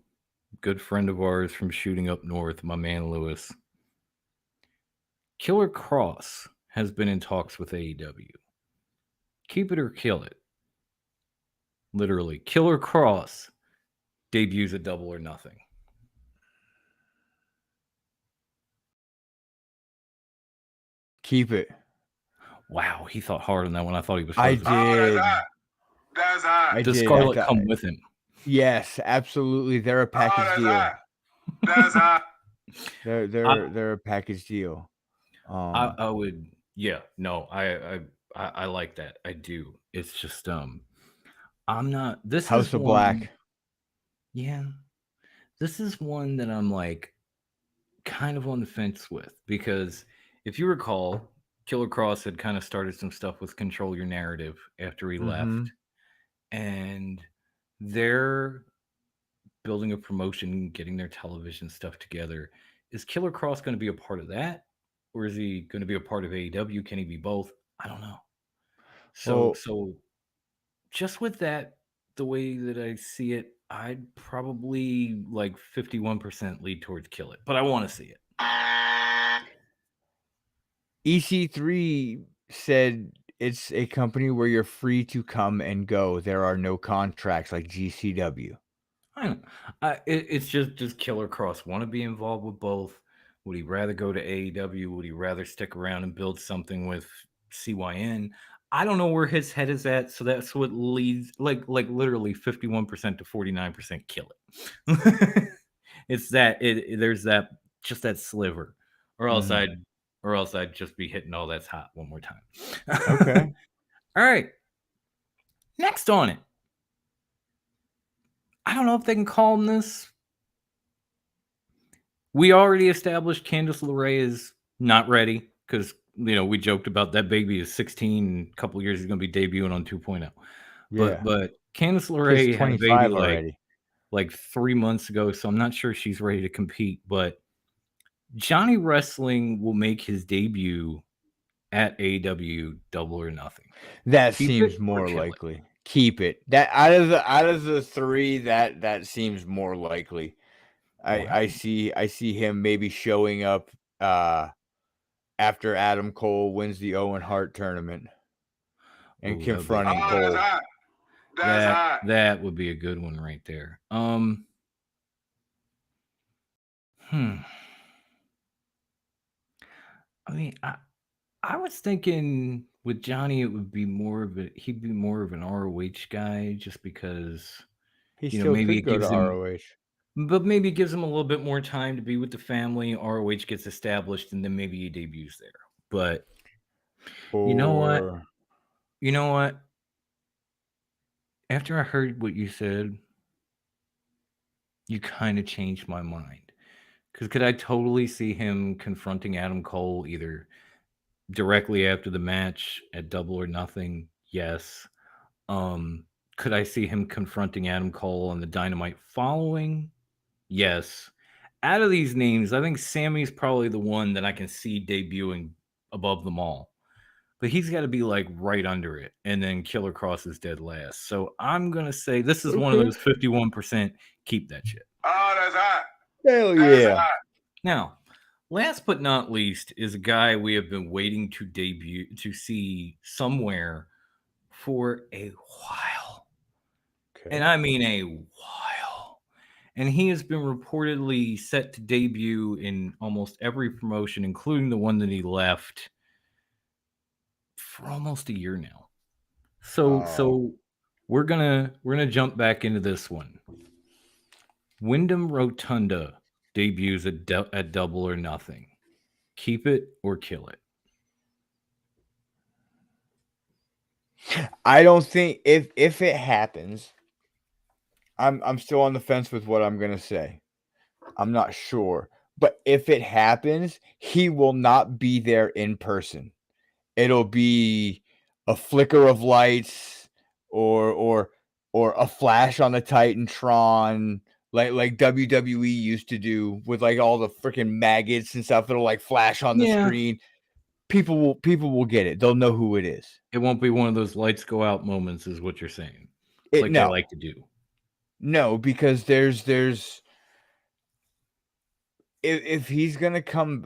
a good friend of ours from Shooting Up North, my man Lewis, Killer Cross has been in talks with AEW. Keep It or Kill It. Literally, Killer Cross debuts at Double or Nothing. Keep it. Wow, he thought hard on that one. I thought he was. I did. Oh, that's hot. Does Scarlett come with him? Yes, absolutely. They're a package deal. That's hot. They're a package deal. I would. Yeah. No. I like that. I do. It's just I'm not. This House is of one, Black. Yeah. This is one that I'm like kind of on the fence with, because if you recall, Killer Cross had kind of started some stuff with Control Your Narrative after he left, and they're building a promotion, getting their television stuff together. Is Killer Cross going to be a part of that, or is he going to be a part of AEW? Can he be both? I don't know. So just with that, the way that I see it, I'd probably like 51% lead towards Kill It, but I want to see it. EC3 said it's a company where you're free to come and go. There are no contracts like GCW. I don't know. It's just, does Killer Cross want to be involved with both? Would he rather go to AEW? Would he rather stick around and build something with CYN? I don't know where his head is at, so that's what leads, like literally 51% to 49% Kill It. It's that there's that, just that sliver, or else I'd just be hitting all that's hot one more time. Okay. All right. Next on it. I don't know if they can call him this. We already established Candice LeRae is not ready, because we joked about that baby is 16. A couple years he's going to be debuting on 2.0. Yeah. But Candice LeRae had a baby already. like 3 months ago, so I'm not sure she's ready to compete. But Johnny Wrestling will make his debut at AEW Double or Nothing. That seems more likely. Keep it. That out of the three, that seems more likely. I see him maybe showing up after Adam Cole wins the Owen Hart tournament and confronting Cole. That would be a good one right there. I mean, I was thinking with Johnny, it would be he'd be more of an ROH guy, just because he still maybe could go to ROH. but maybe gives him a little bit more time to be with the family. ROH gets established, and then maybe he debuts there. But you know what? Or You know what? After I heard what you said, you kind of changed my mind. Because could I totally see him confronting Adam Cole either directly after the match at Double or Nothing? Yes. Um, could I see him confronting Adam Cole on the Dynamite following? Yes. Out of these names, I think Sammy's probably the one that I can see debuting above them all. But he's got to be like right under it, and then Killer Cross is dead last. So I'm gonna say this is one of those 51%. Keep that shit. Oh, that's hot. hell That's yeah. hot. Now, last but not least is a guy we have been waiting to debut to see somewhere for a while. Okay. And I mean a while. And he has been reportedly set to debut in almost every promotion, including the one that he left, for almost a year now. So we're gonna jump back into this one. Wyndham Rotunda debuts at Double or Nothing. Keep it or kill it. I don't think if it happens, I'm still on the fence with what I'm gonna say. I'm not sure. But if it happens, he will not be there in person. It'll be a flicker of lights or a flash on the Titantron like WWE used to do with like all the freaking maggots and stuff. It'll like flash on the screen. People will get it. They'll know who it is. It won't be one of those lights go out moments, is what you're saying. Like they like to do. No, because there's if he's gonna come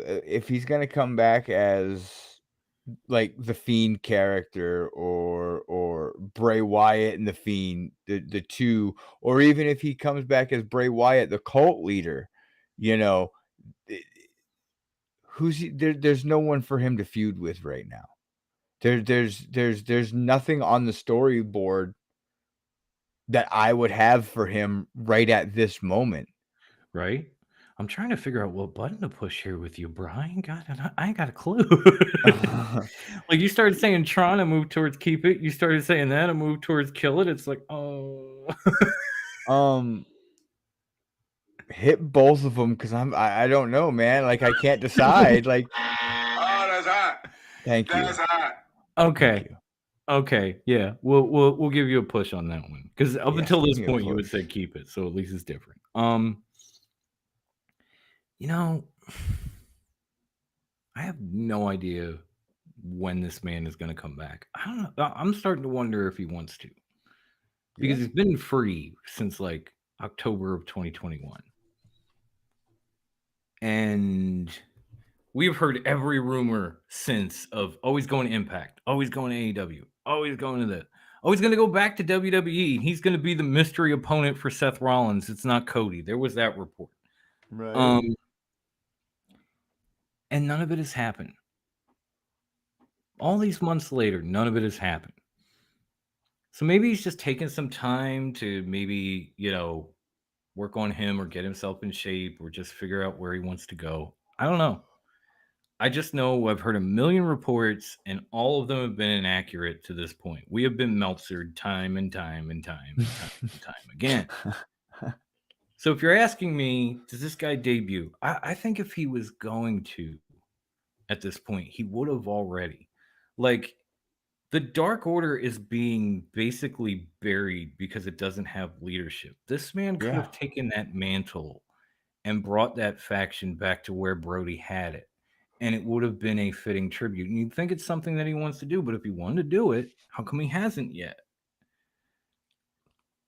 back as like the Fiend character or Bray Wyatt and the Fiend, the two, or even if he comes back as Bray Wyatt, the cult leader, you know, there's no one for him to feud with right now. There's nothing on the storyboard that I would have for him right at this moment. Right? I'm trying to figure out what button to push here with you, Brian. God, I ain't got a clue. Like you started saying Tron and move towards keep it. You started saying that and move towards kill it. It's like, oh. Hit both of them because I don't know, man. Like I can't decide. Like, Oh, that's hot. thank you. That's hot. Okay. Okay. Yeah. We'll give you a push on that one. Because up until this give me a point you would push. say keep it. So at least it's different. You know, I have no idea when this man is going to come back. I don't know. I'm starting to wonder if he wants to. Because he's been free since like October of 2021. And we've heard every rumor since of always going to Impact, always going to AEW, always going to this. Oh, he's going to go back to WWE. He's going to be the mystery opponent for Seth Rollins. It's not Cody. There was that report. Right. And none of it has happened. All these months later, none of it has happened. So maybe he's just taking some time to maybe, work on him or get himself in shape or just figure out where he wants to go. I don't know. I just know I've heard a million reports and all of them have been inaccurate to this point. We have been Meltzered time and time and time and time and time again. So if you're asking me, does this guy debut? I think if he was going to at this point, he would have already. Like, the Dark Order is being basically buried because it doesn't have leadership. This man could have taken that mantle and brought that faction back to where Brody had it. And it would have been a fitting tribute. And you'd think it's something that he wants to do, but if he wanted to do it, how come he hasn't yet?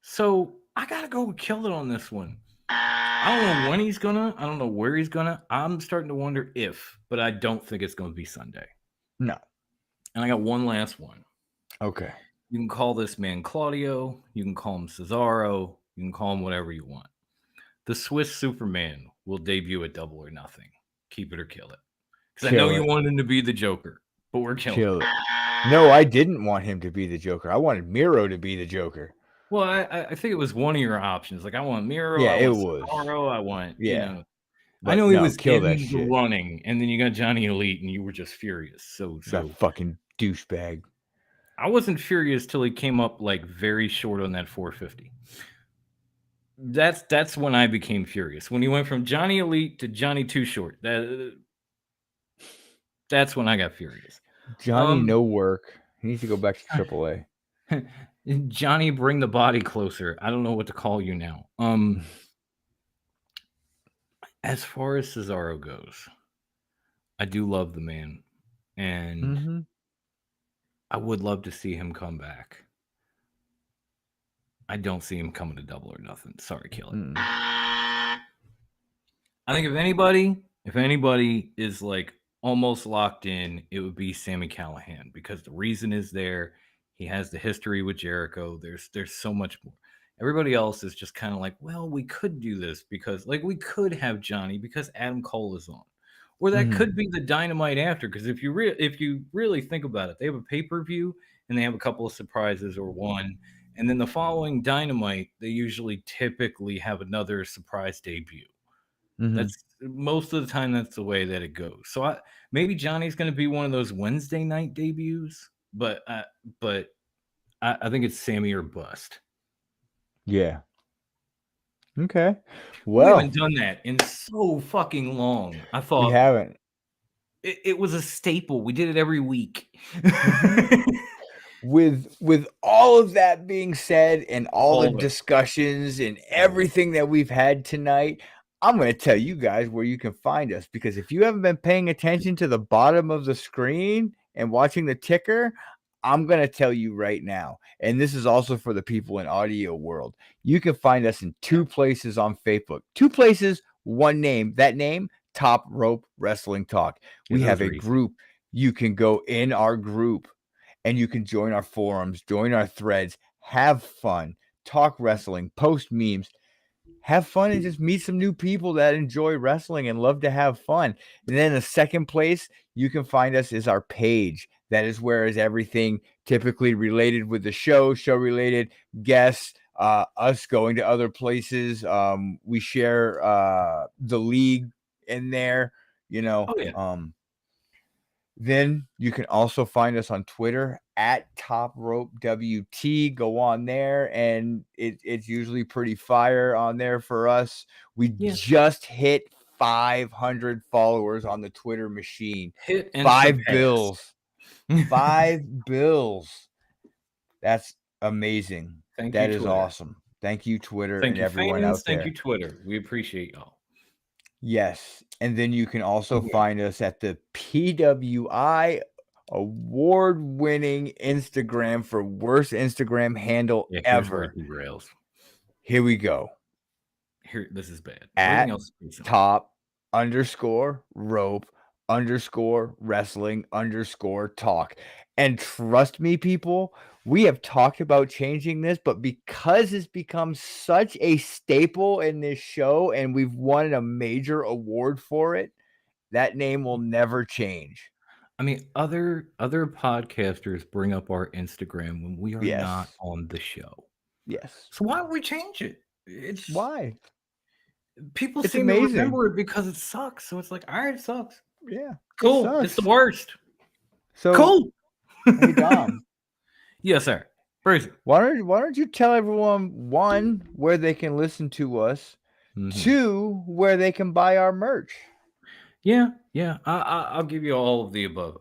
So I gotta go with Kill It on this one. I don't know when he's gonna. I don't know where he's gonna. I'm starting to wonder if, but I don't think it's gonna be Sunday. No. And I got one last one. Okay. You can call this man Claudio. You can call him Cesaro. You can call him whatever you want. The Swiss Superman will debut at Double or Nothing. Keep it or kill it. Because I know you wanted him to be the Joker, but we're killing it. No, I didn't want him to be the Joker. I wanted Miro to be the Joker. Well, I think it was one of your options. Like, I want Miro, Yeah, I it want was. Cesaro, I want, Yeah, I but know he no, was kill that in the shit. running, and then you got Johnny Elite, and you were just furious. That So fucking douchebag. I wasn't furious till he came up like very short on that 450. That's when I became furious. When he went from Johnny Elite to Johnny Too Short. That's when I got furious. Johnny, no work. He needs to go back to AAA. Johnny, bring the body closer. I don't know what to call you now. As far as Cesaro goes, I do love the man, and Mm-hmm. I would love to see him come back. I don't see him coming to Double or Nothing. Sorry, kill it. Mm. I think if anybody is like almost locked in, it would be Sami Callihan, because the reason is there. He has the history with Jericho. There's so much more. Everybody else is just kind of like, well, we could do this because like we could have Johnny because Adam Cole is on. Or that Mm-hmm. could be the Dynamite after, because if you really think about it, they have a pay-per-view and they have a couple of surprises or one, and then the following Dynamite, they usually typically have another surprise debut. Mm-hmm. That's most of the time that's the way that it goes. So maybe Johnny's going to be one of those Wednesday night debuts, but I think it's Sammy or bust. Yeah. Okay. We Well, haven't done that in so fucking long. I we thought haven't. it was a staple. We did it every week. Mm-hmm. With all of that being said, and all the All of it. discussions and everything that we've had tonight, I'm going to tell you guys where you can find us, because if you haven't been paying attention to the bottom of the screen and watching the ticker, I'm going to tell you right now. And this is also for the people in audio world. You can find us in 2 places on Facebook. 2 places, one name. That name, Top Rope Wrestling Talk. Yeah, We those have are a easy. group. You can go in our group and you can join our forums, join our threads, have fun, talk wrestling, post memes, have fun, and just meet some new people that enjoy wrestling and love to have fun. And then the second place you can find us is our page. That is where is everything typically related with the show related, guests, us going to other places. We share the league in there, Oh yeah. then you can also find us on Twitter at Top Rope WT. Go on there, and it's usually pretty fire on there for us. We Yeah. just hit 500 followers on the Twitter machine. Hit and 5 surpass. bills. 5 bills. That's amazing. Thank you, That is Twitter. awesome. Thank you, Twitter, Thank and you, everyone fans. out Thank there. you, Twitter. We appreciate y'all. Yes. And then you can also Yeah. find us at the PWI award-winning Instagram for worst Instagram handle Yeah, here's where it ever. derails. Here we go. Here, this is bad. At Everything else is pretty simple. top_rope_wrestling_talk. And trust me, people, we have talked about changing this, but because it's become such a staple in this show and we've won a major award for it, that name will never change. I mean, other podcasters bring up our Instagram when we are not Yes. on the show. Yes. So why would we change it? It's Why? people It's seem to amazing. remember it because it sucks. So it's like, all right, it sucks. Yeah. Cool. It's the worst. So Cool. hey Dom, Yes, sir. Crazy. why don't you tell everyone, 1, where they can listen to us, 2, where they can buy our merch. Yeah. I'll give you all of the above.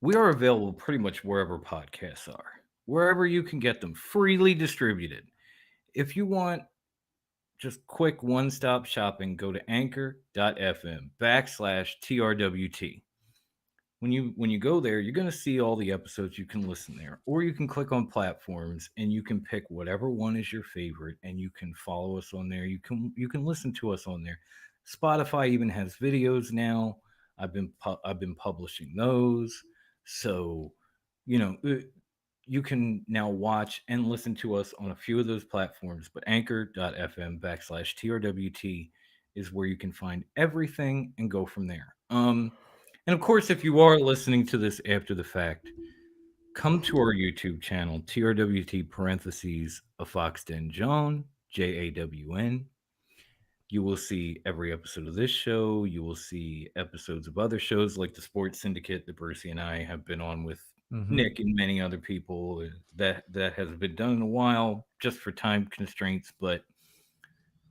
We are available pretty much wherever podcasts are, wherever you can get them freely distributed. If you want just quick one-stop shopping, go to anchor.fm/TRWT. When you go there, you're going to see all the episodes. You can listen there, or you can click on platforms and you can pick whatever one is your favorite, and you can follow us on there. You can listen to us on there. Spotify even has videos now. I've been publishing those, so you can now watch and listen to us on a few of those platforms. But anchor.fm/TRWT is where you can find everything and go from there. And of course, if you are listening to this after the fact, come to our YouTube channel, TRWT parentheses a Fox Den Joan, JAWN. You will see every episode of this show. You will see episodes of other shows like the Sports Syndicate that Brucey and I have been on with Nick and many other people. That hasn't been done in a while, just for time constraints. But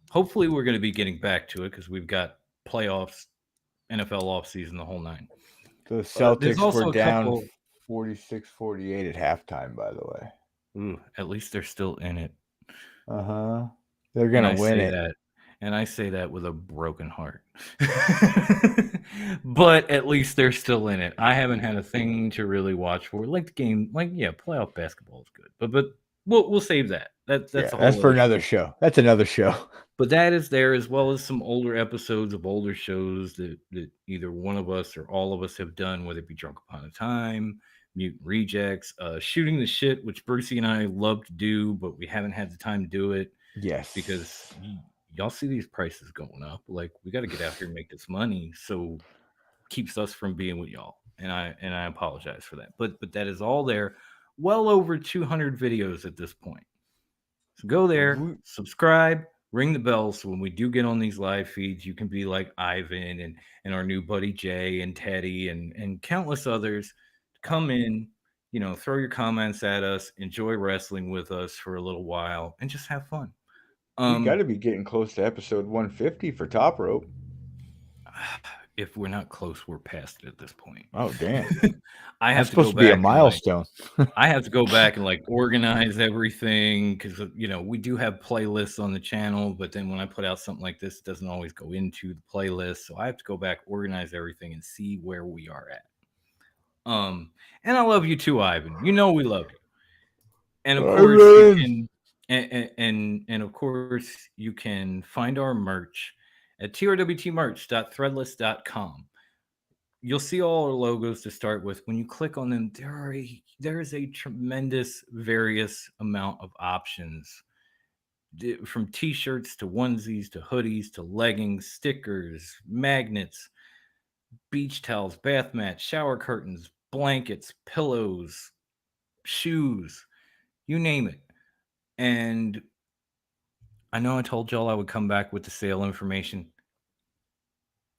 hopefully, we're going to be getting back to it because we've got playoffs, NFL offseason, the whole nine. The There's Celtics also were a down couple. 46-48 at halftime, by the way. Ooh, at least they're still in it. They're And gonna I win say it. that, and I say that with a broken heart. But at least they're still in it. I haven't had a thing to really watch for. Like the game, playoff basketball is good, but we'll save that. That's Yeah, a whole that's for other show. another show. That's another show. But that is there, as well as some older episodes of older shows that either one of us or all of us have done, whether it be Drunk Upon a Time, Mutant Rejects, Shooting the Shit, which Brucey and I love to do, but we haven't had the time to do it Yes. because y'all see these prices going up. Like, we got to get out here and make this money, so keeps us from being with y'all. And I apologize for that. But that is all there. Well over 200 videos at this point. So go there, subscribe, ring the bell, so when we do get on these live feeds, you can be like Ivan and our new buddy Jay and Teddy and countless others. Come in, throw your comments at us, enjoy wrestling with us for a little while, and just have fun. We got to be getting close to episode 150 for Top Rope. If we're not close, we're past it at this point. Oh, damn. I have That's to go supposed to be a back milestone. I have to go back and organize everything because we do have playlists on the channel, but then when I put out something like this, it doesn't always go into the playlist. So I have to go back, organize everything, and see where we are at. And I love you too, Ivan. You know we love you. And of course you can and of course you can find our merch at trwtmerch.threadless.com. You'll see all our logos to start with. When you click on them, there is a tremendous various amount of options, from t-shirts to onesies to hoodies to leggings, stickers, magnets, beach towels, bath mats, shower curtains, blankets, pillows, shoes, you name it. And I know I told y'all I would come back with the sale information.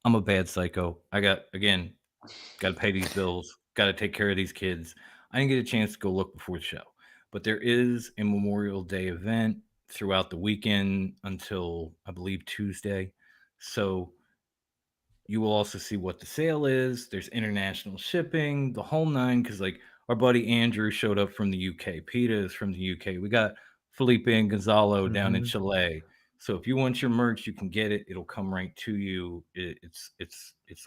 I'm a bad psycho. I got to pay these bills, got to take care of these kids. I didn't get a chance to go look before the show, but there is a Memorial Day event throughout the weekend until I believe Tuesday. So you will also see what the sale is. There's international shipping, the whole nine, because our buddy Andrew showed up from the UK. Peta is from the UK. We got Felipe and Gonzalo down in Chile. So if you want your merch, you can get it. It'll come right to you. It's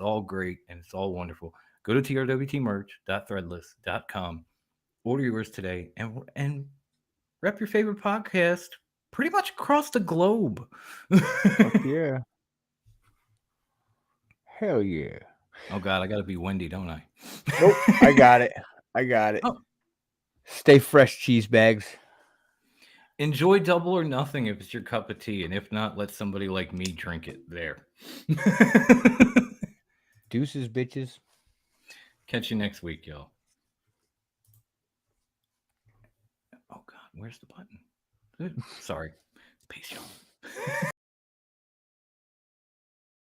all great and it's all wonderful. Go to trwtmerch.threadless.com. Order yours today and rep your favorite podcast pretty much across the globe. Fuck yeah. Hell yeah. Oh God, I gotta be Wendy, don't I? Nope. I got it. Oh. Stay fresh, cheese bags. Enjoy Double or Nothing if it's your cup of tea, and if not, let somebody like me drink it. There. Deuces, bitches. Catch you next week, y'all. Oh God, where's the button? Sorry. Peace, y'all.